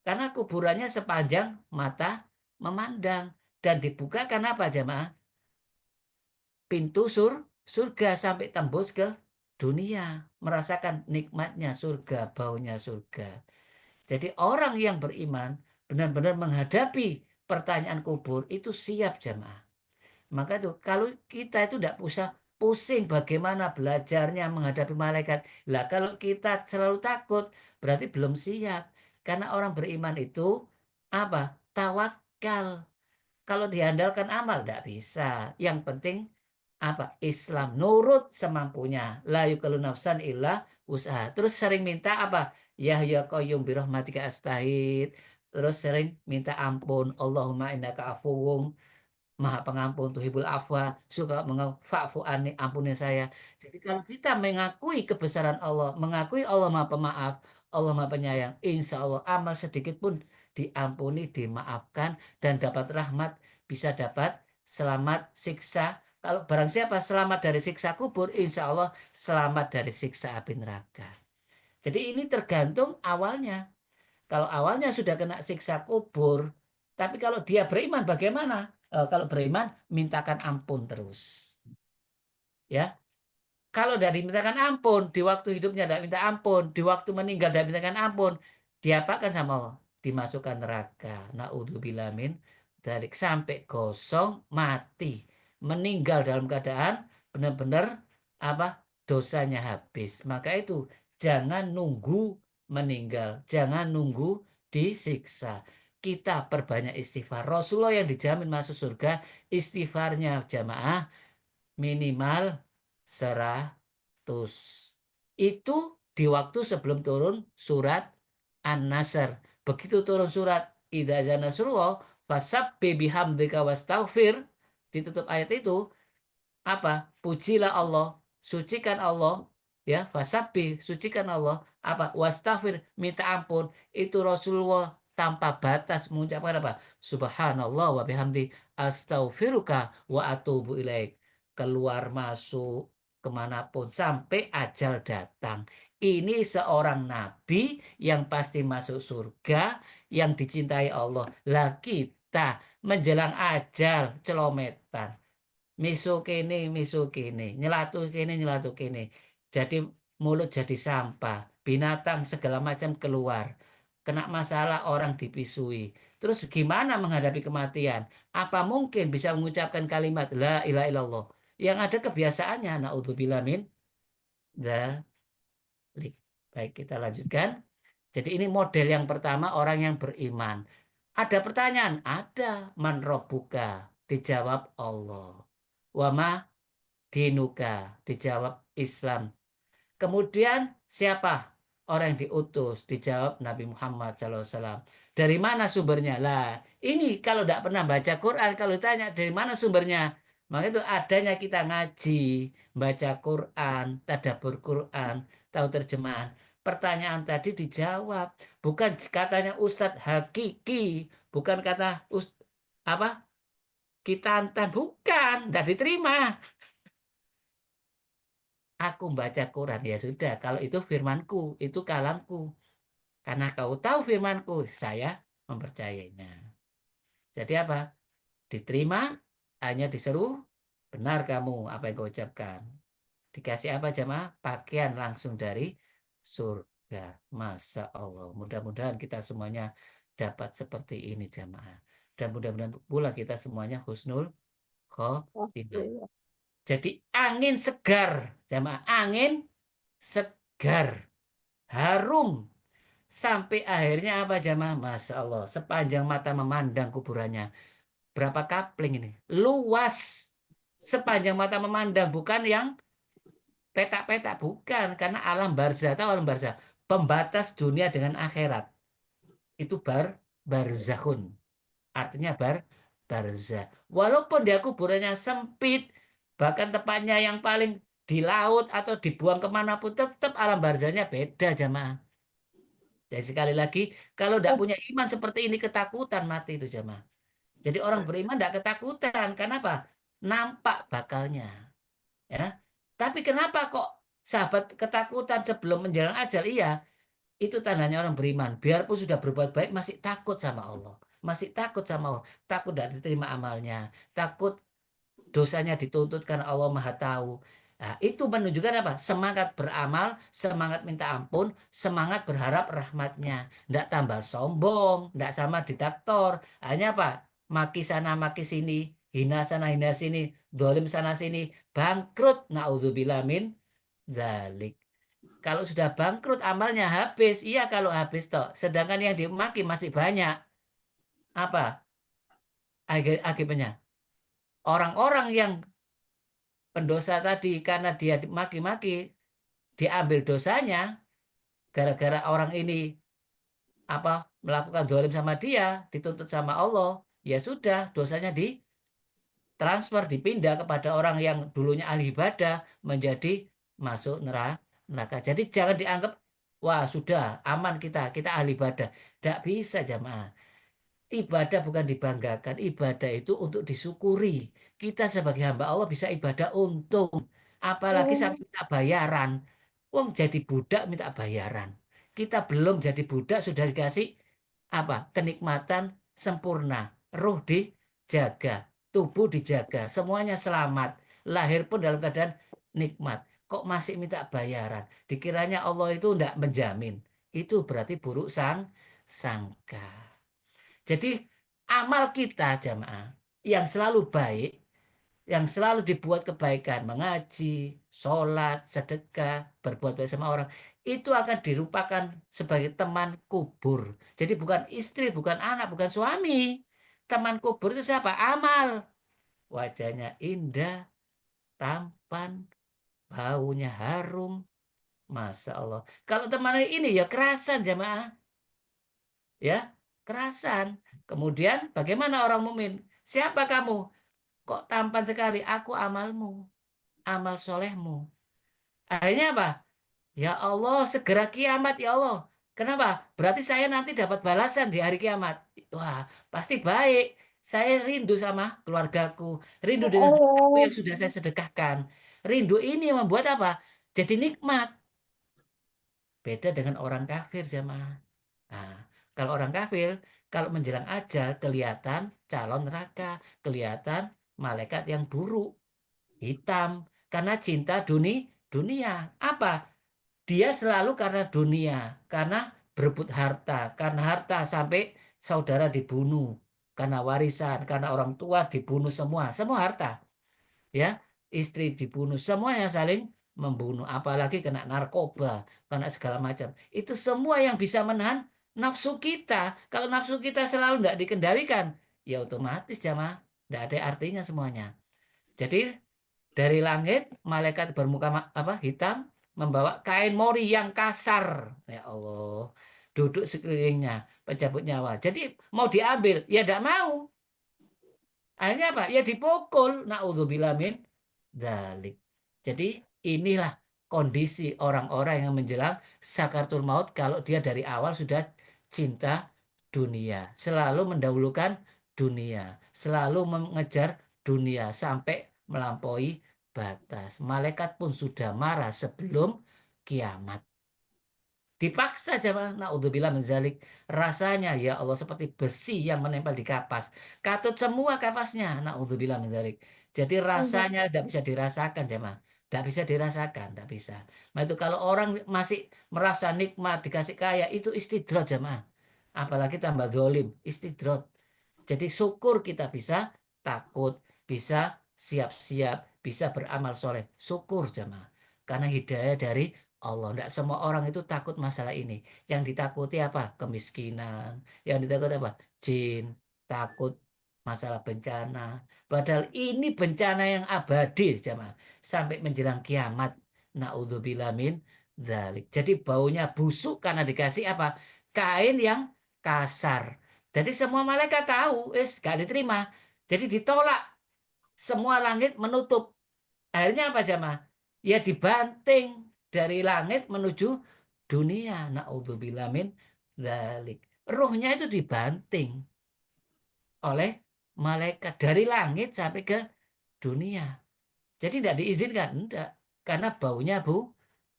karena kuburannya sepanjang mata memandang dan dibukakan apa jemaah? Pintu surga sampai tembus ke dunia, merasakan nikmatnya surga, baunya surga. Jadi orang yang beriman benar-benar menghadapi pertanyaan kubur itu siap jemaah. Maka itu kalau kita itu tidak usah pusing bagaimana belajarnya menghadapi malaikat. Lah kalau kita selalu takut berarti belum siap. Karena orang beriman itu apa? Tawakal. Kalau diandalkan amal tidak bisa. Yang penting apa? Islam nurut semampunya. La yukallu nafsan illa usaha. Terus sering minta apa? Ya ya qayyum birahmatika astahid. Terus sering minta ampun. Allahumma innaka afuwun Maha Pengampun, tuhibul afwa, suka fa'fu anni, ampuni saya. Jadi kalau kita mengakui kebesaran Allah, mengakui Allah Maha Pemaaf, Allah Maha Penyayang, insya Allah amal sedikit pun diampuni, dimaafkan, dan dapat rahmat, bisa dapat selamat siksa. Kalau barang siapa selamat dari siksa kubur, insya Allah selamat dari siksa api neraka. Jadi ini tergantung awalnya. Kalau awalnya sudah kena siksa kubur, tapi kalau dia beriman bagaimana? Kalau beriman mintakan ampun terus. Ya, kalau dari mintakan ampun di waktu hidupnya tidak minta ampun, di waktu meninggal tidak mintakan ampun, diapakan sama Allah? Dimasukkan neraka. Naudzubillah min dzalik, sampai gosong mati, meninggal dalam keadaan benar-benar apa? Dosanya habis. Maka itu jangan nunggu meninggal, jangan nunggu disiksa. Kita perbanyak istighfar. Rasulullah yang dijamin masuk surga, istighfarnya jamaah minimal 100. Itu di waktu sebelum turun surat An-Nasr. Begitu turun surat Idza Jaa Nasrullah fasabbih bihamdika wastaghfir, ditutup ayat itu apa? Pujilah Allah, sucikan Allah, ya, fasabbih, sucikan Allah, apa? Wastaghfir, minta ampun. Itu Rasulullah tanpa batas mengucapkan apa? Subhanallah wa bihamdi, astaghfiruka wa atubu ilaik. Keluar masuk kemanapun sampai ajal datang. Ini seorang nabi yang pasti masuk surga, yang dicintai Allah. Lah kita menjelang ajal celometan, miso kene, nyelatu kene. Jadi mulut jadi sampah, binatang segala macam keluar, kena masalah orang dipisui. Terus gimana menghadapi kematian? Apa mungkin bisa mengucapkan kalimat la ilaha illallah? Yang ada kebiasaannya, naudzubillah min dzalik. Baik, kita lanjutkan. Jadi ini model yang pertama, orang yang beriman. Ada pertanyaan? Ada. Man robbuka? Dijawab Allah. Wama dinuka? Dijawab Islam. Kemudian siapa orang yang diutus? Dijawab Nabi Muhammad SAW. Dari mana sumbernya? Lah, ini kalau tidak pernah baca Quran, kalau ditanya dari mana sumbernya, maka itu adanya kita ngaji, baca Quran, tadabbur Quran, tahu terjemahan. Pertanyaan tadi dijawab, bukan katanya Ustadz Hakiki, bukan kata apa? Kitantan, bukan, tidak diterima. Aku baca Quran, ya sudah. Kalau itu firmanku, itu kalamku. Karena kau tahu firmanku, saya mempercayainya. Jadi apa? Diterima, hanya diseru, benar kamu apa yang kau ucapkan. Dikasih apa jemaah? Pakaian langsung dari surga. Masya Allah. Mudah-mudahan kita semuanya dapat seperti ini jemaah. Dan mudah-mudahan pula kita semuanya husnul khotimah. Jadi angin segar, jemaah, angin segar, harum, sampai akhirnya apa jemaah? Masya Allah, sepanjang mata memandang kuburannya. Berapa kapling ini? Luas, sepanjang mata memandang, bukan yang petak-petak, bukan. Karena alam barzah, tahu alam barzah? Pembatas dunia dengan akhirat. Itu barzakhun. Artinya barzah. Walaupun dia kuburannya sempit, bahkan tepatnya yang paling di laut atau dibuang kemanapun, tetap alam barzahnya beda jamaah. Jadi sekali lagi, kalau tidak punya iman seperti ini, ketakutan mati itu jamaah. Jadi orang beriman tidak ketakutan. Kenapa? Nampak bakalnya. Ya. Tapi kenapa kok sahabat ketakutan sebelum menjelang ajal? Iya, itu tandanya orang beriman. Biarpun sudah berbuat baik, masih takut sama Allah. Masih takut sama Allah. Takut tidak diterima amalnya. Takut dosanya dituntut karena Allah Maha Tahu. Nah, itu menunjukkan apa? Semangat beramal, semangat minta ampun, semangat berharap rahmatnya. Tidak tambah sombong, tidak sama diktator. Hanya apa? Maki sana, maki sini, hina sana, hina sini, dolim sana sini, bangkrut. Naudzubillah min dzalik. Kalau sudah bangkrut amalnya habis. Iya kalau habis toh. Sedangkan yang dimaki masih banyak. Apa akibatnya? Orang-orang yang pendosa tadi karena dia maki-maki, diambil dosanya gara-gara orang ini apa melakukan zalim sama dia, dituntut sama Allah, ya sudah dosanya ditransfer, dipindah kepada orang yang dulunya ahli ibadah menjadi masuk neraka. Jadi jangan dianggap wah sudah aman, kita ahli ibadah. Tidak bisa jamaah. Ibadah bukan dibanggakan, ibadah itu untuk disyukuri. Kita sebagai hamba Allah bisa ibadah untung, apalagi sampai kita bayaran. Wong jadi budak minta bayaran. Kita belum jadi budak sudah dikasih apa? Kenikmatan sempurna. Ruh dijaga, tubuh dijaga, semuanya selamat. Lahir pun dalam keadaan nikmat. Kok masih minta bayaran? Dikiranya Allah itu tidak menjamin. Itu berarti buruk sangka. Jadi amal kita jamaah yang selalu baik, yang selalu dibuat kebaikan, mengaji, sholat, sedekah, berbuat baik sama orang, itu akan dirupakan sebagai teman kubur. Jadi bukan istri, bukan anak, bukan suami. Teman kubur itu siapa? Amal. Wajahnya indah, tampan, baunya harum. Masya Allah. Kalau teman ini ya kerasan jamaah. Ya, kerasan. Kemudian bagaimana orang mukmin? Siapa kamu? Kok tampan sekali? Aku amalmu, amal solehmu. Akhirnya apa? Ya Allah, segera kiamat ya Allah. Kenapa? Berarti saya nanti dapat balasan di hari kiamat. Wah, pasti baik. Saya rindu sama keluargaku, rindu dengan hartaku yang sudah saya sedekahkan. Rindu ini yang membuat apa? Jadi nikmat. Beda dengan orang kafir jemaah. Nah, kalau orang kafir, kalau menjelang ajal kelihatan calon neraka, kelihatan malaikat yang buruk, hitam, karena cinta dunia. Apa? Dia selalu karena dunia, karena berebut harta, karena harta sampai saudara dibunuh, karena warisan, karena orang tua dibunuh semua harta. Ya, istri dibunuh, semuanya saling membunuh, apalagi kena narkoba, kena segala macam. Itu semua yang bisa menahan nafsu kita. Kalau nafsu kita selalu tidak dikendalikan, ya otomatis jamaah tidak ada artinya semuanya. Jadi dari langit malaikat bermuka hitam membawa kain mori yang kasar. Ya Allah, duduk sekelilingnya pencabut nyawa. Jadi mau diambil, ya tidak mau. Akhirnya apa? Ya dipukul. Naudzubillah min dzalik. Jadi inilah kondisi orang-orang yang menjelang sakaratul maut kalau dia dari awal sudah cinta dunia, selalu mendahulukan dunia, selalu mengejar dunia sampai melampaui batas. Malaikat pun sudah marah sebelum kiamat. Dipaksa jamaah, naudzubillah min dzalik. Rasanya ya Allah seperti besi yang menempel di kapas. Katut semua kapasnya, naudzubillah min dzalik. Jadi rasanya tidak bisa dirasakan jamaah. Tidak bisa dirasakan, tidak bisa. Nah itu kalau orang masih merasa nikmat dikasih kaya itu istidrot jamaah. Apalagi tambah zolim, istidrot. Jadi syukur kita bisa takut, bisa siap-siap, bisa beramal soleh. Syukur jamaah. Karena hidayah dari Allah. Tidak semua orang itu takut masalah ini. Yang ditakuti apa? Kemiskinan. Yang ditakuti apa? Jin. Takut masalah bencana. Padahal ini bencana yang abadi jamaah. Sampai menjelang kiamat. Naudzubillah min dzalik. Jadi baunya busuk karena dikasih apa? Kain yang kasar. Jadi semua malaikat tahu, gak diterima. Jadi ditolak. Semua langit menutup. Akhirnya apa jamaah? Ya dibanting dari langit menuju dunia. Naudzubillah min dzalik. Ruhnya itu dibanting oleh malaikat dari langit sampai ke dunia. Jadi tidak diizinkan, enggak. Karena baunya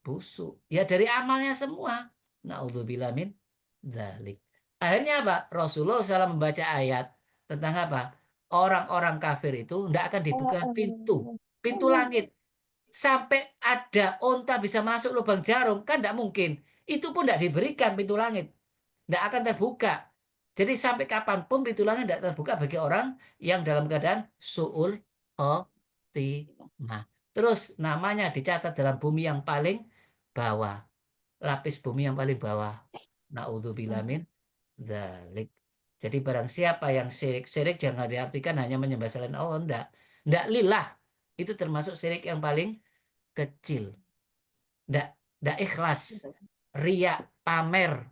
busuk. Ya dari amalnya semua. Naudzubillah min dzalik. Akhirnya apa? Rasulullah SAW membaca ayat tentang apa? Orang-orang kafir itu tidak akan dibuka pintu langit sampai ada onta bisa masuk lubang jarum kan tidak mungkin. Itu pun tidak diberikan pintu langit, tidak akan terbuka. Jadi sampai kapanpun pintu langit tidak terbuka bagi orang yang dalam keadaan suul khotimah. Terus namanya dicatat dalam bumi yang paling bawah, lapis bumi yang paling bawah. Naudzubillah min dzalik. Jadi barang siapa yang syirik, syirik jangan diartikan hanya menyembah selain Allah, enggak. Enggak lillah. Itu termasuk syirik yang paling kecil. Enggak ikhlas. Ria, pamer.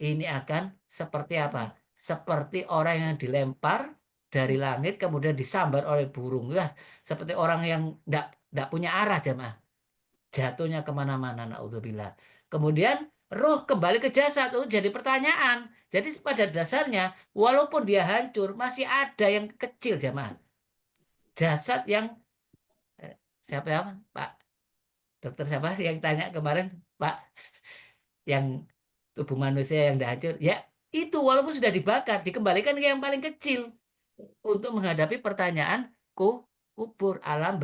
Ini akan seperti apa? Seperti orang yang dilempar dari langit kemudian disambar oleh burung. Ya, seperti orang yang enggak punya arah jemaah. Jatuhnya kemana-mana, naudzubillah. Kemudian roh kembali ke jasad, itu jadi pertanyaan. Jadi pada dasarnya, walaupun dia hancur, masih ada yang kecil jemaah. Jasad yang siapa ya Pak? Dokter siapa yang tanya kemarin, Pak, yang tubuh manusia yang udah hancur? Ya, itu walaupun sudah dibakar, dikembalikan ke yang paling kecil untuk menghadapi pertanyaan kubur alam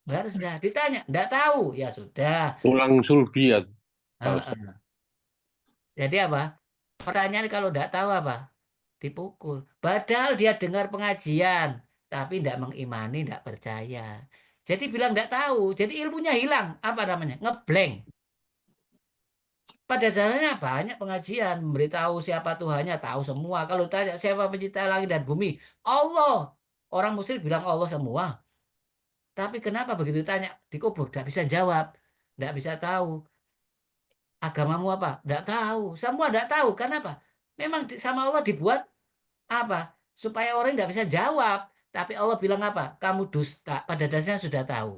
barzah. Ditanya, enggak tahu. Ya sudah. Tulang sulbi ya, Pak Ustadz. Heeh. Jadi apa? Pertanyaan kalau enggak tahu apa? Dipukul. Padahal dia dengar pengajian, tapi tidak mengimani, tidak percaya. Jadi bilang tidak tahu. Jadi ilmunya hilang. Apa namanya? Ngeblank. Pada dasarnya banyak pengajian memberitahu siapa Tuhannya, tahu semua. Kalau tanya siapa pencipta langit dan bumi, Allah. Orang musyrik bilang Allah semua. Tapi kenapa begitu tanya dikubur, tidak bisa jawab, tidak bisa tahu. Agamamu apa? Tidak tahu. Semua tidak tahu. Kenapa? Memang sama Allah dibuat apa? Supaya orang tidak bisa jawab. Tapi Allah bilang apa? Kamu dusta. Pada dasarnya sudah tahu.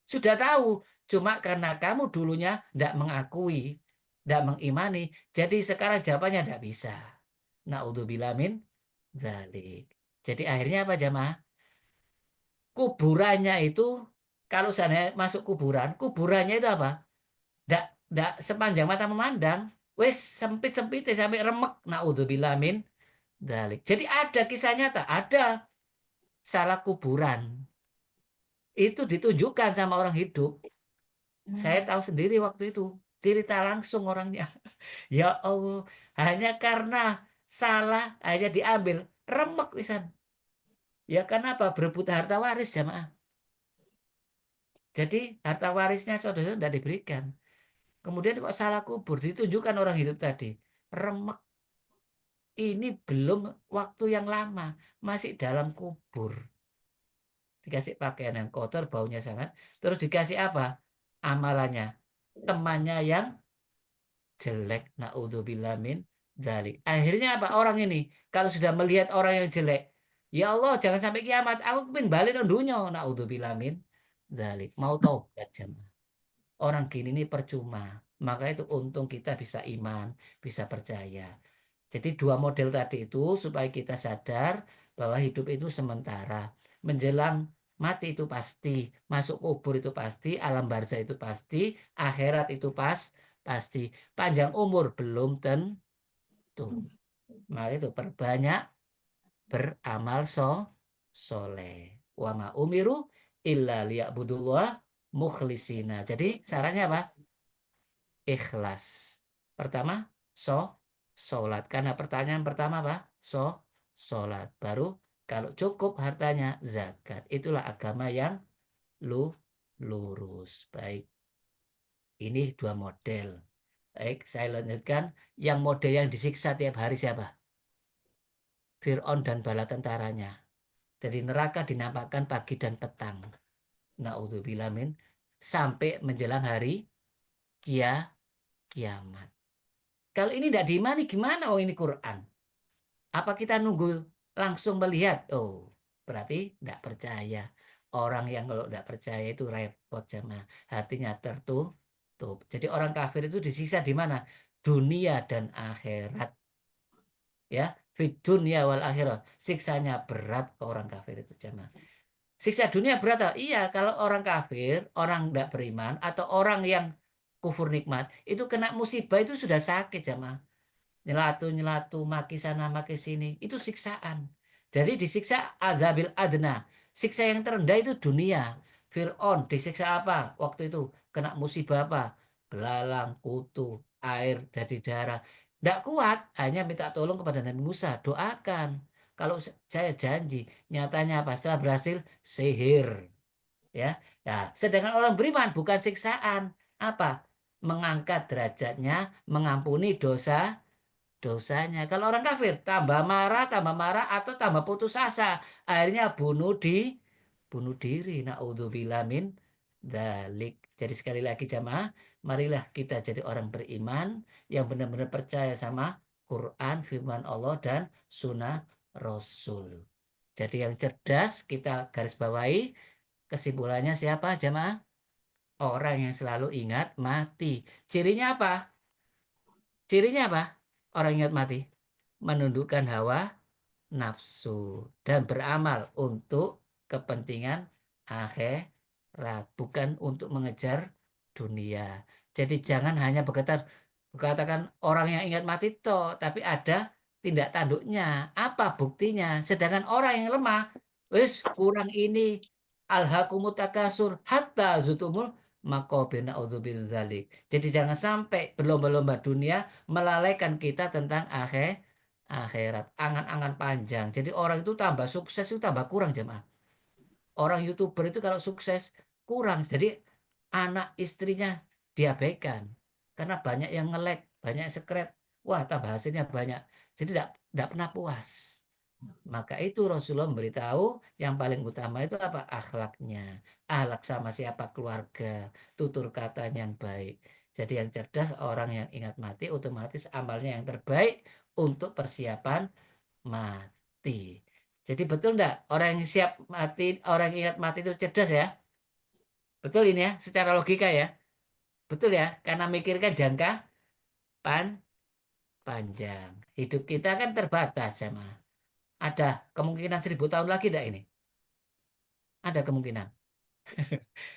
Sudah tahu. Cuma karena kamu dulunya tidak mengakui, tidak mengimani. Jadi sekarang jawabannya tidak bisa. Naudzubillah min dzalik. Jadi akhirnya apa jamaah? Kuburannya itu kalau saya masuk kuburan, kuburannya itu apa? Ndak sepanjang mata memandang. Wes sempit-sempit sampai remek. Naudzubillah min dzalik. Jadi ada kisah nyata, ada salah kuburan. Itu ditunjukkan sama orang hidup. Saya tahu sendiri waktu itu. Cerita langsung orangnya. Ya Allah, hanya karena salah aja diambil. Remek wisan. Ya kenapa? Berebut harta waris jamaah. Jadi harta warisnya saudara tidak diberikan. Kemudian kok salah kubur, ditunjukkan orang hidup tadi. Remek. Ini belum waktu yang lama, masih dalam kubur. Dikasih pakaian yang kotor, baunya sangat. Terus dikasih apa? Amalannya. Temannya yang jelek. Naudzubillah min dzalik. Akhirnya apa? Orang ini, kalau sudah melihat orang yang jelek, ya Allah, jangan sampai kiamat. Aku pengen balik ke dunia. Naudzubillah min dzalik. Mau taubat jemaah. Orang gini ini percuma. Maka itu untung kita bisa iman, bisa percaya. Jadi dua model tadi itu supaya kita sadar bahwa hidup itu sementara. Menjelang mati itu pasti, masuk kubur itu pasti, alam barzah itu pasti, akhirat itu pasti. Panjang umur belum tentu. Maka itu perbanyak beramal soleh. Wa ma umiru illa liya'budullah mukhlisina. Jadi sarannya apa? Ikhlas. Pertama, sholat. Karena pertanyaan pertama apa? Sholat. Baru kalau cukup hartanya zakat. Itulah agama yang lurus. Baik. Ini dua model. Baik, saya lanjutkan. Yang model yang disiksa tiap hari siapa? Fir'aun dan bala tentaranya. Dari neraka dinampakkan pagi dan petang. Naudzubillah min. Sampai menjelang hari kiamat. Kalau ini tidak diimani gimana? Oh ini Quran. Apa kita nunggu langsung melihat? Oh berarti tidak percaya. Orang yang kalau tidak percaya itu repot sama hatinya tertutup. Jadi orang kafir itu disiksa di mana? Dunia dan akhirat. Ya, fit dunia wal akhirat. Siksanya berat ke orang kafir itu jemaah. Siksa dunia berat. Iya, kalau orang kafir, orang tidak beriman atau orang yang kufur nikmat itu kena musibah itu sudah sakit jemaah. Nyelatu-nyelatu, maki sana, maki sini. Itu siksaan. Jadi disiksa azabil adna. Siksa yang terendah itu dunia. Fir'aun disiksa apa? Waktu itu kena musibah apa? Belalang, kutu, air dari darah. Tidak kuat, hanya minta tolong kepada Nabi Musa. Doakan. Kalau saya janji, nyatanya apa? Setelah berhasil, sihir. Ya, nah, sedangkan orang beriman bukan siksaan. Apa? Mengangkat derajatnya, mengampuni dosanya. Kalau orang kafir tambah marah atau tambah putus asa, akhirnya bunuh diri. Naudzubillah min dzalik. Jadi sekali lagi jamaah, marilah kita jadi orang beriman yang benar-benar percaya sama Quran, firman Allah dan sunnah Rasul. Jadi yang cerdas kita garis bawahi kesimpulannya siapa jamaah? Orang yang selalu ingat mati. Cirinya apa? Cirinya apa? Orang ingat mati. Menundukkan hawa nafsu dan beramal untuk kepentingan bukan untuk mengejar dunia. Jadi jangan hanya berkatakan orang yang ingat mati toh, tapi ada tindak tanduknya. Apa buktinya? Sedangkan orang yang lemah, wis kurang ini alhaqumut takasur hatta zutumul maqabir naudzubil zalik. Jadi jangan sampai berlomba-lomba dunia melalaikan kita tentang akhirat. Angan-angan panjang. Jadi orang itu tambah sukses itu tambah kurang jemaah. Orang YouTuber itu kalau sukses kurang. Jadi anak istrinya diabaikan. Karena banyak yang nge-like, banyak yang subscribe. Wah, tambah hasilnya banyak. Jadi tidak pernah puas. Maka itu Rasulullah memberitahu yang paling utama itu apa? Akhlaknya. Akhlak sama siapa? Keluarga. Tutur katanya yang baik. Jadi yang cerdas orang yang ingat mati otomatis amalnya yang terbaik untuk persiapan mati. Jadi betul enggak orang yang siap mati, orang yang ingat mati itu cerdas ya? Betul ini ya, secara logika ya. Betul ya, karena mikirkan jangka panjang. Hidup kita kan terbatas sama. Ada kemungkinan 1000 tahun lagi enggak ini? Ada kemungkinan.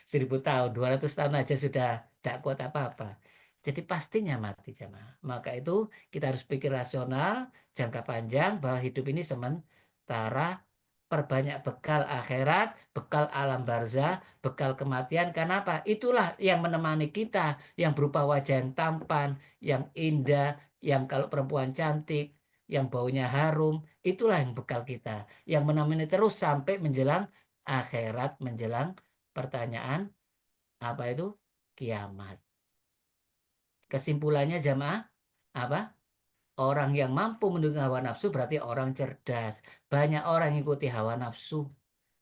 1000 tahun, 200 tahun aja sudah tidak kuat apa-apa. Jadi pastinya mati jemaah. Maka itu kita harus pikir rasional, jangka panjang bahwa hidup ini sementara, perbanyak bekal akhirat, bekal alam barzah, bekal kematian. Kenapa? Itulah yang menemani kita, yang berupa wajah yang tampan, yang indah, yang kalau perempuan cantik, yang baunya harum, itulah yang bekal kita, yang menemani terus sampai menjelang akhirat, menjelang pertanyaan apa itu kiamat. Kesimpulannya jamaah apa? Orang yang mampu mendengar hawa nafsu berarti orang cerdas. Banyak orang ikuti hawa nafsu,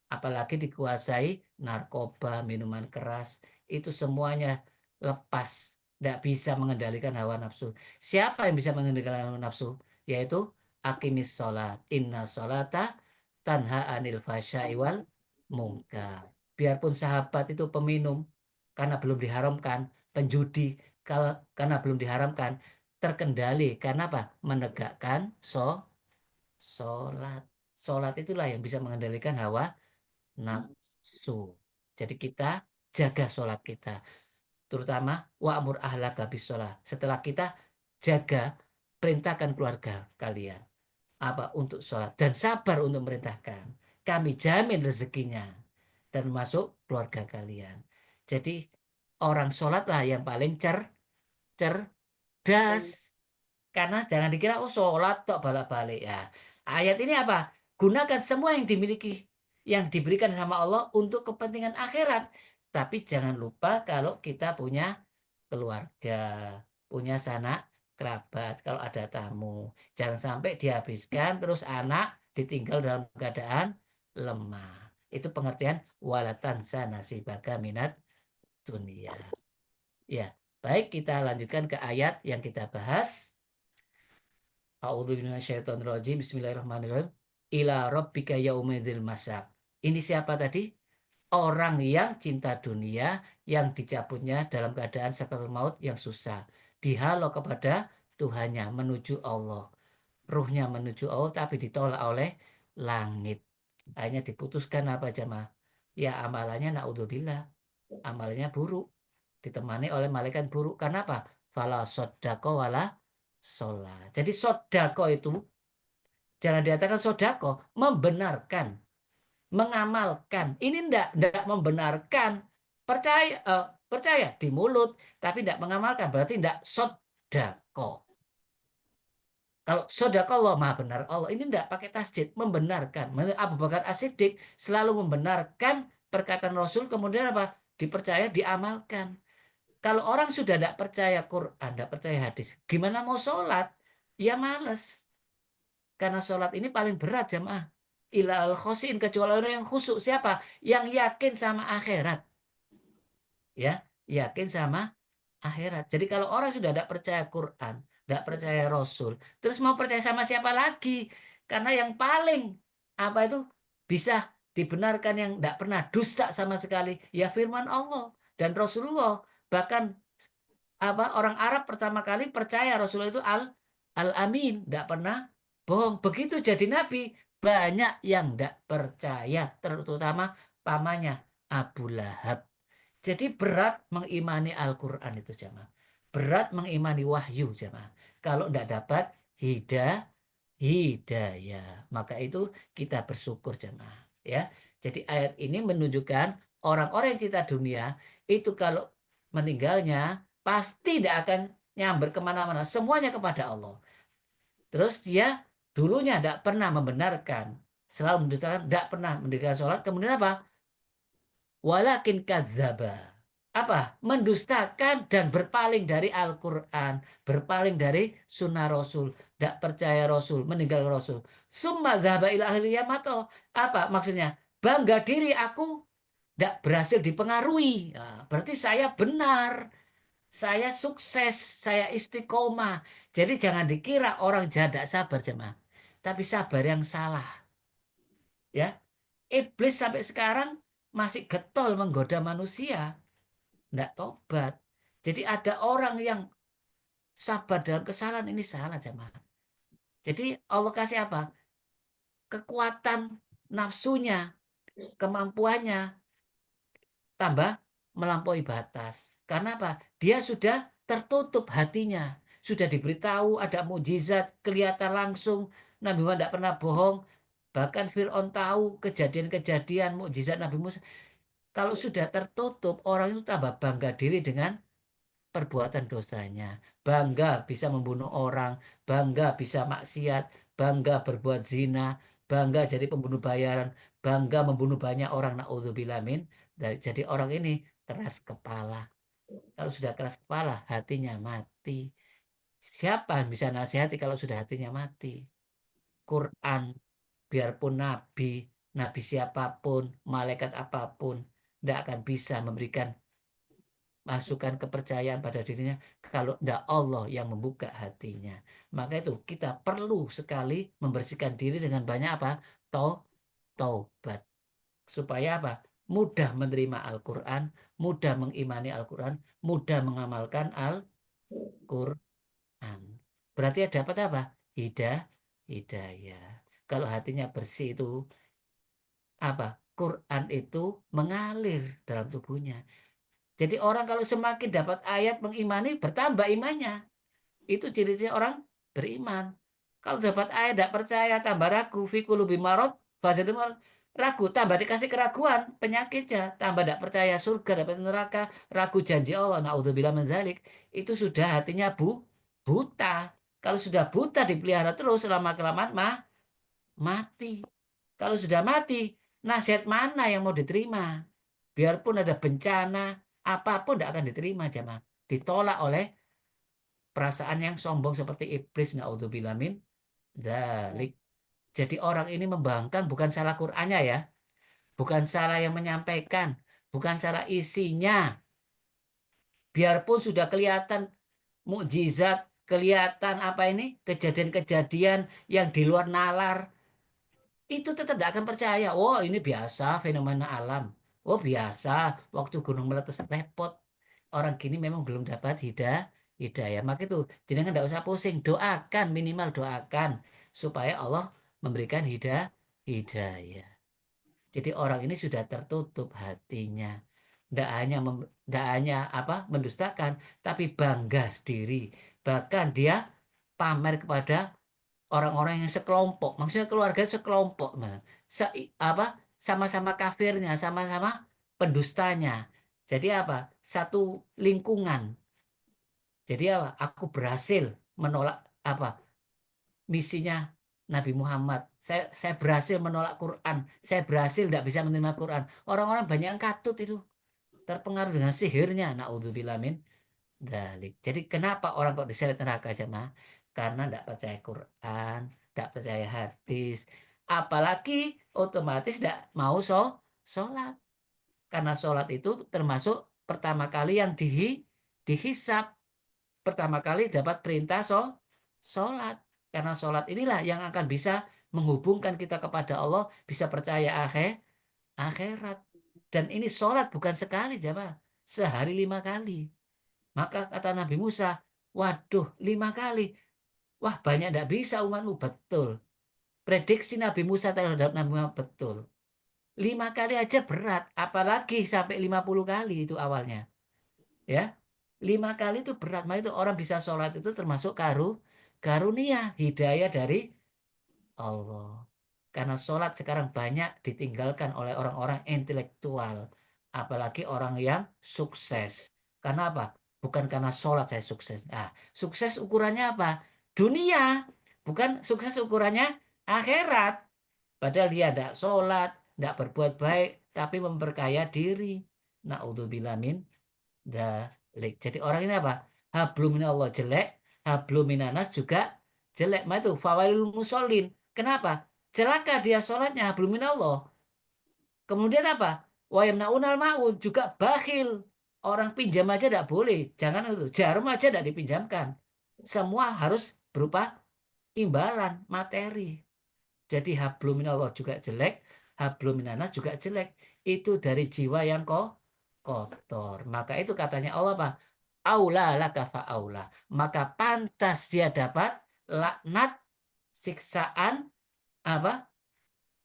apalagi dikuasai narkoba, minuman keras, itu semuanya lepas, tidak bisa mengendalikan hawa nafsu. Siapa yang bisa mengendalikan hawa nafsu? Yaitu akimis sholat, inna sholata tanha anil fahsya'i wal munkar. Biarpun sahabat itu peminum karena belum diharamkan, penjudi kalau karena belum diharamkan, terkendali karena apa? Menegakkan sholat. Sholat itulah yang bisa mengendalikan hawa nafsu. Jadi kita jaga sholat kita, terutama wa'mur ahlaka bisolah. Setelah kita jaga, perintahkan keluarga kalian apa untuk sholat dan sabar untuk merintahkan. Kami jamin rezekinya dan masuk keluarga kalian. Jadi orang sholatlah yang paling cerdas. Karena jangan dikira oh sholat tok balik-balik ya. Ayat ini apa? Gunakan semua yang dimiliki, yang diberikan sama Allah untuk kepentingan akhirat. Tapi jangan lupa kalau kita punya keluarga, punya sanak kerabat, kalau ada tamu. Jangan sampai dihabiskan terus anak ditinggal dalam keadaan lemah. Itu pengertian walatan nasibaka minat dunia. Ya, baik kita lanjutkan ke ayat yang kita bahas. A'udzubillahiminasyaitonirrajim. Bismillahirrahmanirrahim. Ila rabbika yaumidzil masab. Ini siapa tadi? Orang yang cinta dunia yang dicabutnya dalam keadaan sakaratul maut yang susah. Dihalau kepada Tuhannya menuju Allah. Ruhnya menuju Allah tapi ditolak oleh langit. Akhirnya diputuskan apa jemaah? Ya amalannya naudzubillah. Amalnya buruk. Ditemani oleh malaikat buruk. Karena apa? Fala sodako wala sholat. Jadi sodako itu jangan dikatakan sodako, membenarkan, mengamalkan. Ini enggak membenarkan, percaya di mulut, tapi enggak mengamalkan. Berarti enggak sodako. Kalau sodako Allah maha benar Allah, ini enggak pakai tasdid, membenarkan. Abu Bakar As-Siddiq selalu membenarkan perkataan Rasul, kemudian apa? Dipercaya, diamalkan. Kalau orang sudah tidak percaya Quran, tidak percaya hadis, gimana mau sholat? Ya males. Karena sholat ini paling berat jemaah. Ilal khosin, kecuali orang yang khusyuk. Siapa? Yang yakin sama akhirat. Ya, yakin sama akhirat. Jadi kalau orang sudah tidak percaya Quran, tidak percaya Rasul, terus mau percaya sama siapa lagi? Karena yang paling apa itu bisa dibenarkan yang tidak pernah dusta sama sekali, ya firman Allah dan Rasulullah. Bahkan apa orang Arab pertama kali percaya Rasulullah itu al-amin, tidak pernah bohong. Begitu jadi nabi, banyak yang tidak percaya, terutama pamannya Abu Lahab. Jadi berat mengimani Al-Quran itu jamaah. Berat mengimani wahyu jamaah. Kalau tidak dapat hidayah. Maka itu kita bersyukur jamaah. Ya. Jadi ayat ini menunjukkan orang-orang yang cinta dunia itu kalau meninggalnya pasti tidak akan nyamber kemana-mana. Semuanya kepada Allah. Terus dia dulunya tidak pernah membenarkan. Selalu mendustakan, tidak pernah mendirikan sholat. Kemudian apa? Walakin kadzaba. Apa? Mendustakan dan berpaling dari Al-Quran. Berpaling dari sunnah Rasul. Tidak percaya Rasul. Meninggalkan Rasul. Summa dzahaba ila ahli yamato. Apa maksudnya? Bangga diri aku tidak berhasil dipengaruhi. Nah, berarti saya benar. Saya sukses. Saya istiqomah. Jadi jangan dikira orang jahat tidak sabar jemaah. Tapi sabar yang salah. Ya, iblis sampai sekarang masih getol menggoda manusia, tidak tobat. Jadi ada orang yang sabar dalam kesalahan, ini salah jemaah. Jadi Allah kasih apa? Kekuatan nafsunya, kemampuannya tambah melampaui batas. Karena apa? Dia sudah tertutup hatinya. Sudah diberitahu ada mukjizat, kelihatan langsung. Nabi Muhammad tidak pernah bohong. Bahkan Fir'aun tahu kejadian-kejadian mukjizat Nabi Musa. Kalau sudah tertutup, orang itu tambah bangga diri dengan perbuatan dosanya. Bangga bisa membunuh orang, bangga bisa maksiat, bangga berbuat zina, bangga jadi pembunuh bayaran, bangga membunuh banyak orang. Na'udzubillah min. Jadi orang ini keras kepala. Kalau sudah keras kepala, hatinya mati. Siapa yang bisa nasihati kalau sudah hatinya mati? Quran, biarpun nabi siapapun, malaikat apapun, tidak akan bisa memberikan masukan kepercayaan pada dirinya kalau tidak Allah yang membuka hatinya. Maka itu kita perlu sekali membersihkan diri dengan banyak apa? Taubat. Supaya apa? Mudah menerima Al-Quran, mudah mengimani Al-Quran, mudah mengamalkan Al-Quran. Berarti dapat apa? Hidayah. Kalau hatinya bersih itu apa? Quran itu mengalir dalam tubuhnya. Jadi orang kalau semakin dapat ayat mengimani, bertambah imannya. Itu ciri-ciri orang beriman. Kalau dapat ayat tidak percaya, tambah ragu, fikulubi marot, ragu, tambah dikasih keraguan, penyakitnya, tambah tidak percaya surga, dapat neraka, ragu janji Allah, naudzubillah min dzalik. Itu sudah hatinya buta. Kalau sudah buta dipelihara terus selama kelamaan mati. Kalau sudah mati, nasihat mana yang mau diterima? Biarpun ada bencana, apapun tidak akan diterima jemaah. Ditolak oleh perasaan yang sombong seperti iblis. Naudzubillah min dzalik. Jadi orang ini membangkang bukan salah Qur'annya ya, bukan salah yang menyampaikan, bukan salah isinya. Biarpun sudah kelihatan mukjizat, kelihatan apa ini kejadian-kejadian yang di luar nalar, itu tetap tidak akan percaya. Oh, ini biasa fenomena alam. Oh, biasa waktu gunung meletus, repot. Orang gini memang belum dapat hidayah. Maka itu jangan tidak usah pusing. Doakan, minimal doakan supaya Allah memberikan hidayah. Jadi orang ini sudah tertutup hatinya. Tidak hanya apa mendustakan, tapi bangga diri. Bahkan dia pamer kepada orang-orang yang sekelompok, maksudnya keluarga sekelompok, apa sama-sama kafirnya, sama-sama pendustanya. Jadi apa? Satu lingkungan. Jadi apa? Aku berhasil menolak apa misinya Nabi Muhammad. Saya berhasil menolak Quran. Saya berhasil tidak bisa menerima Quran. Orang-orang banyak yang katut itu terpengaruh dengan sihirnya. Naudzubillah min dzalik. Jadi kenapa orang kok diseret neraka jemaah? Karena tidak percaya Quran, tidak percaya hadis, apalagi otomatis tidak mau sholat. Karena sholat itu termasuk pertama kali yang dihisap, pertama kali dapat perintah sholat. Karena sholat inilah yang akan bisa menghubungkan kita kepada Allah, bisa percaya akhirat. Dan ini sholat bukan sekali jemaah, sehari 5 kali. Maka kata Nabi Musa, waduh 5 kali. Wah banyak tidak bisa umatmu. Betul. Prediksi Nabi Musa terhadap Nabi Muhammad betul. 5 kali aja berat, apalagi sampai 50 kali itu awalnya. Ya, 5 kali itu berat. Maka itu orang bisa sholat itu termasuk karunia, hidayah dari Allah. Karena sholat sekarang banyak ditinggalkan oleh orang-orang intelektual. Apalagi orang yang sukses. Karena apa? Bukan karena sholat saya sukses. Nah, sukses ukurannya apa? Dunia. Bukan sukses ukurannya akhirat. Padahal dia tidak sholat, tidak berbuat baik, tapi memperkaya diri. Na'udzubillah min dzalik. Jadi orang ini apa? Hablum minallah jelek, hablum minanas juga jelek. Maka itu fawailul musholin. Kenapa? Celaka dia sholatnya hablum minallah. Kemudian apa? Wa yamnaunal maun juga bakhil. Orang pinjam aja tidak boleh. Jangan itu. Jarum aja tidak dipinjamkan. Semua harus berupa imbalan materi. Jadi hablum minallah juga jelek, hablum minanas juga jelek. Itu dari jiwa yang kotor. Maka itu katanya Allah apa? Aula laka fa'aula. Maka pantas dia dapat laknat, siksaan, apa?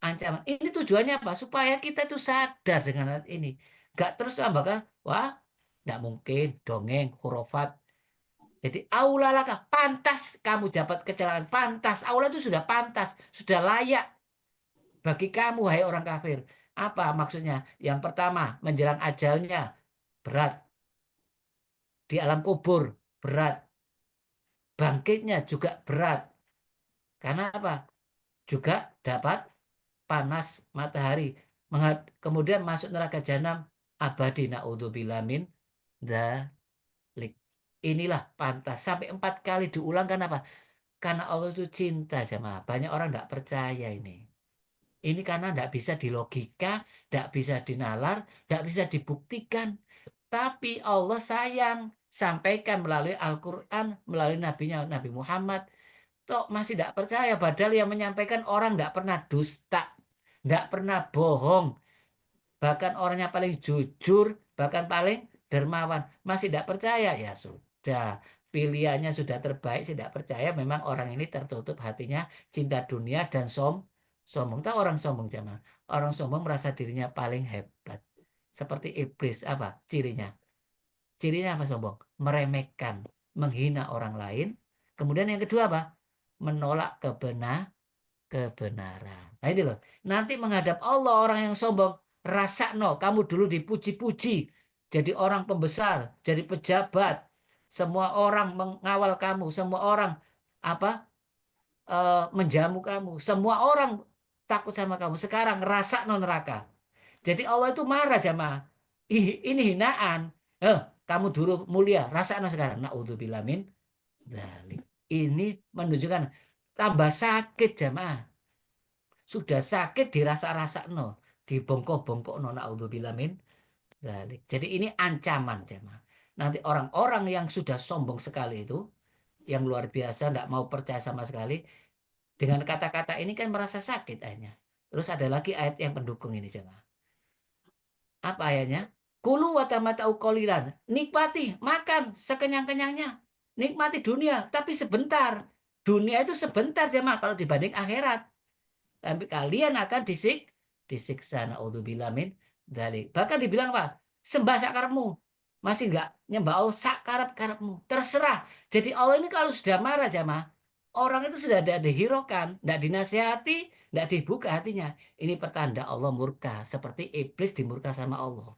Ancaman. Ini tujuannya apa? Supaya kita itu sadar dengan hal ini. Gak terus tambahkan, wah, nggak mungkin, dongeng, khurafat. Jadi aula laka, pantas kamu dapat kecelakaan. Pantas, aula itu sudah pantas, sudah layak bagi kamu, hai orang kafir. Apa maksudnya? Yang pertama, menjelang ajalnya berat. Di alam kubur berat. Bangkitnya juga berat. Karena apa? Juga dapat panas matahari. Kemudian masuk neraka jahanam abadi. Na'udzubillah min dzalik. Inilah pantas. Sampai 4 kali diulang kan apa? Karena Allah itu cinta sama. Banyak orang tidak percaya ini. Ini karena tidak bisa dilogika, tidak bisa dinalar, tidak bisa dibuktikan. Tapi Allah sayang, sampaikan melalui Al-Quran, melalui nabinya Nabi Muhammad. Tok masih tidak percaya, padahal yang menyampaikan orang tidak pernah dusta, tidak pernah bohong. Bahkan orang yang paling jujur, bahkan paling dermawan. Masih tidak percaya, ya sudah. Pilihannya sudah terbaik, tidak percaya. Memang orang ini tertutup hatinya, cinta dunia dan sombong. Tahu orang sombong jamaah? Orang sombong merasa dirinya paling hebat. Seperti iblis, apa cirinya? Cirinya apa sombong? Meremehkan, menghina orang lain. Kemudian yang kedua apa? Menolak kebenaran. Nah ini loh. Nanti menghadap Allah orang yang sombong. Rasakno, kamu dulu dipuji-puji. Jadi orang pembesar, jadi pejabat. Semua orang mengawal kamu. Semua orang apa menjamu kamu. Semua orang takut sama kamu. Sekarang rasakno neraka. Jadi Allah itu marah jamaah. Ini hinaan. Kamu dulu mulia, rasakno sekarang. Naudzubillah min dzalik. Ini menunjukkan tambah sakit jamaah. Sudah sakit dirasa-rasa no, dibongkok-bongkok no, naudzubillah min dzalik. Jadi ini ancaman jemaah. Nanti orang-orang yang sudah sombong sekali itu, yang luar biasa, tidak mau percaya sama sekali, dengan kata-kata ini kan merasa sakit akhirnya. Terus ada lagi ayat yang pendukung ini jemaah. Apa ayatnya? Kulu wa tamatau qalilan. Nikmati, makan sekenyang-kenyangnya. Nikmati dunia, tapi sebentar. Dunia itu sebentar jemaah kalau dibanding akhirat. Tapi kalian akan disiksa. Naudzubillah min dzalik. Bahkan dibilang apa? Sembah sakarepmu. Masih enggak nyembah Allah sakarep-karepmu. Terserah. Jadi Allah ini kalau sudah marah jamaah, orang itu sudah ada dihiraukan, enggak dinasihati, enggak dibuka hatinya. Ini pertanda Allah murka, seperti iblis dimurka sama Allah.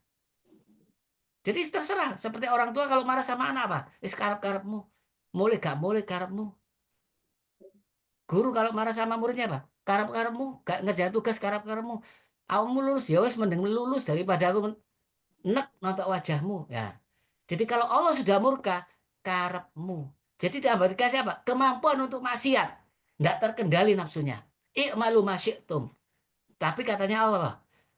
Jadi terserah, seperti orang tua kalau marah sama anak apa? Wis karep-karepmu. Mulai gak mulai karepmu. Guru kalau marah sama muridnya apa? Karep-karepmu, gak ngerjain tugas karep-karepmu. Kamu lulus ya wes mending lulus daripada aku nek nonton wajahmu. Ya. Jadi kalau Allah sudah murka, karepmu. Jadi tidak dikasih apa? Kemampuan untuk maksiat. Tidak terkendali nafsunya. I'malu masyi'tum. Tapi katanya Allah, apa?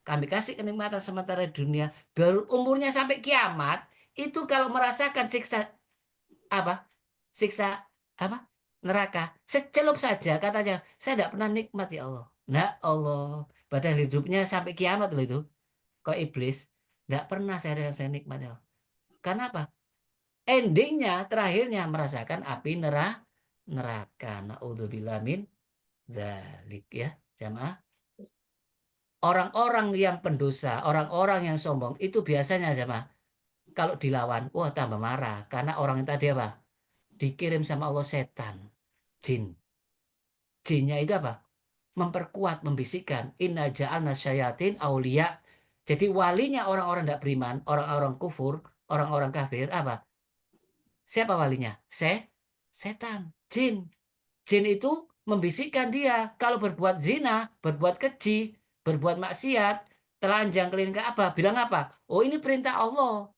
Kami kasih kenikmatan sementara di dunia, baru umurnya sampai kiamat, itu kalau merasakan siksa apa? Siksa apa? Neraka. Secelup saja katanya, saya tidak pernah nikmat ya Allah. Nah Allah, padahal hidupnya sampai kiamat loh itu. Kok iblis? Tidak pernah saya nikmat ya Allah. Karena apa? Endingnya, terakhirnya merasakan api neraka. Naudzubillah min dzalik ya, jamaah. orang-orang yang pendosa, orang-orang yang sombong itu biasanya jamaah kalau dilawan, wah tambah marah karena orang yang tadi apa? Dikirim sama Allah setan, jin. Jinnya itu apa? Memperkuat, membisikkan. Inna ja'alna syayatin aulia. Jadi walinya orang-orang tidak beriman, orang-orang kufur, orang-orang kafir, apa? Siapa walinya? Setan, jin. Jin itu membisikkan dia kalau berbuat zina, berbuat keji, berbuat maksiat, telanjang keliling Ka'bah, bilang apa? Oh ini perintah Allah.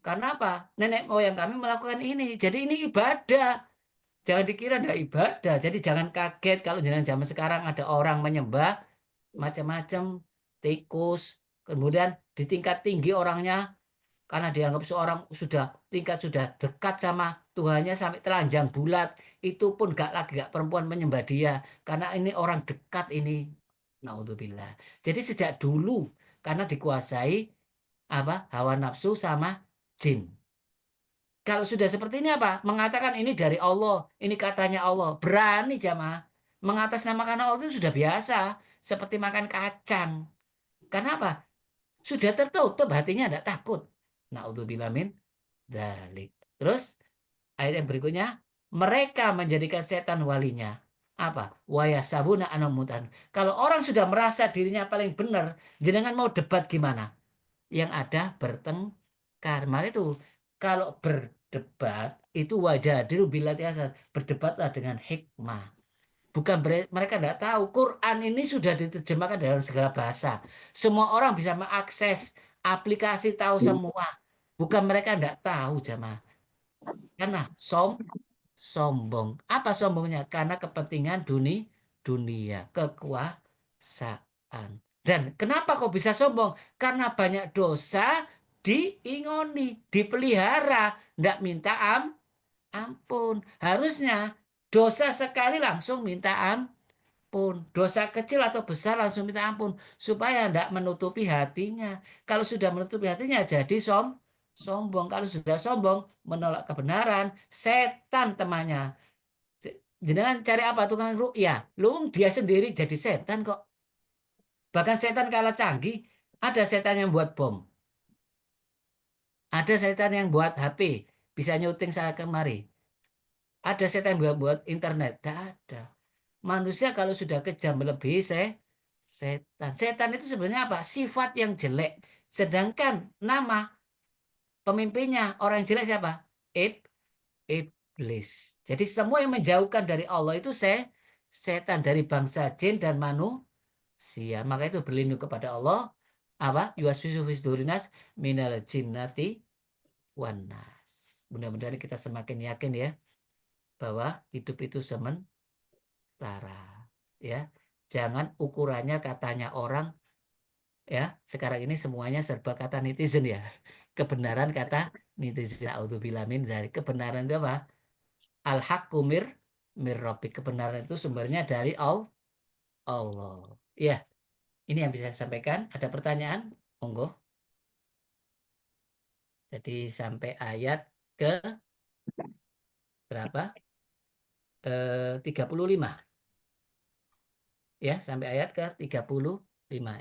Karena apa? Nenek moyang kami melakukan ini. Jadi ini ibadah. Jangan dikira tidak ibadah. Jadi jangan kaget kalau jangan zaman sekarang ada orang menyembah macam-macam tikus. Kemudian di tingkat tinggi orangnya karena dianggap seorang sudah dekat sama Tuhannya sampai telanjang bulat. Itu pun gak perempuan menyembah dia. Karena ini orang dekat ini. Naudzubillah. Jadi sejak dulu karena dikuasai apa hawa nafsu sama jin. Kalau sudah seperti ini apa? Mengatakan ini dari Allah, ini katanya Allah. Berani jamaah. Mengatasnamakan Allah itu sudah biasa. Seperti makan kacang. Karena apa? Sudah tertutup hatinya, tidak takut. Na'udzubillah min dzalik. Terus ayat yang berikutnya. Mereka menjadikan setan walinya. Apa? Wayasabuna anamutan. Kalau orang sudah merasa dirinya paling benar, jenengan mau debat gimana? Yang ada bertengkar. Maka itu kalau berdebat itu wajadilu billati ahsan. Berdebatlah dengan hikmah. Bukan mereka tidak tahu Quran ini sudah diterjemahkan dalam segala bahasa. Semua orang bisa mengakses aplikasi tahu semua. Bukan mereka tidak tahu jamaah. Karena sombong. Apa sombongnya? Karena kepentingan dunia, kekuasaan. Dan kenapa kok bisa sombong? Karena banyak dosa diingoni, dipelihara, tidak minta ampun. Harusnya dosa sekali langsung minta ampun. Dosa kecil atau besar langsung minta ampun. Supaya tidak menutupi hatinya. Kalau sudah menutupi hatinya jadi sombong. Kalau sudah sombong menolak kebenaran, setan temannya. Jangan cari apa tukang ruqyah. Lu dia sendiri jadi setan kok. Bahkan setan kalah canggih. Ada setan yang buat bom. Ada setan yang buat HP. Bisa nyuting sana kemari. Ada setan yang buat internet. Tidak ada. Manusia kalau sudah kejam melebihi setan. Setan itu sebenarnya apa? Sifat yang jelek. Sedangkan nama pemimpinnya orang yang jelek siapa? Iblis. Jadi semua yang menjauhkan dari Allah itu setan dari bangsa jin dan manusia. Maka itu berlindung kepada Allah. Apa? Yuwaswisu fi sudurinas minal jinnati wan nas. Mudah-mudahan kita semakin yakin ya bahwa hidup itu sementara. Ya, jangan ukurannya katanya orang. Ya, sekarang ini semuanya serba kata netizen ya. Kebenaran kata netizen. A'udzubillah min dzalik. Kebenaran itu apa? Al-haqqu mir rabbik. Kebenaran itu sumbernya dari Allah. Ya, ini yang bisa saya sampaikan. Ada pertanyaan? Monggo. Jadi sampai ayat ke berapa? 35. Ya, sampai ayat ke 35.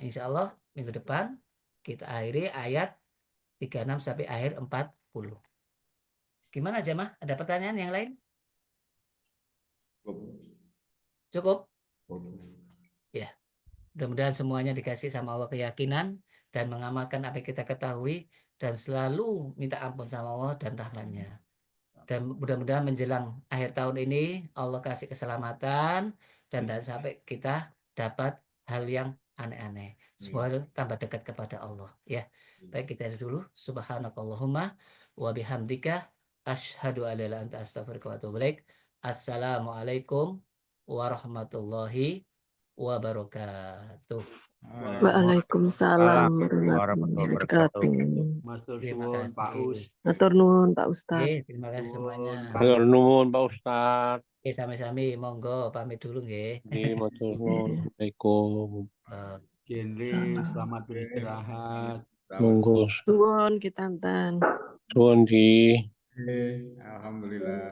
Insya Allah minggu depan kita akhiri ayat 36 sampai akhir 40. Gimana Jamaah? Ada pertanyaan yang lain? Cukup? Ya. Mudah-mudahan semuanya dikasih sama Allah keyakinan dan mengamalkan apa yang kita ketahui dan selalu minta ampun sama Allah dan rahmatnya. Dan mudah-mudahan menjelang akhir tahun ini Allah kasih keselamatan dan sampai kita dapat hal yang aneh-aneh. Semua tambah dekat kepada Allah. Ya, baik kita dulu. Subhanakallahumma wa bihamdika asyhadu an la ilaha illa anta astaghfiruka wa atubu ilaik. Assalamualaikum warahmatullahi wabarakatuh. Waalaikumsalam warahmatullahi wabarakatuh. Matur Terima suwun Pak kasih. Us. Matur nuwun Pak Ustadz. Oke, terima kasih semuanya. Matur nuwun Pak Ustadz. Oke, sami-sami. Monggo pamit dulu nggih. Matur nuwun. Assalamualaikum. Genre, selamat beristirahat. Monggo. Suwun kita Tan. Suwun Ji. Alhamdulillah.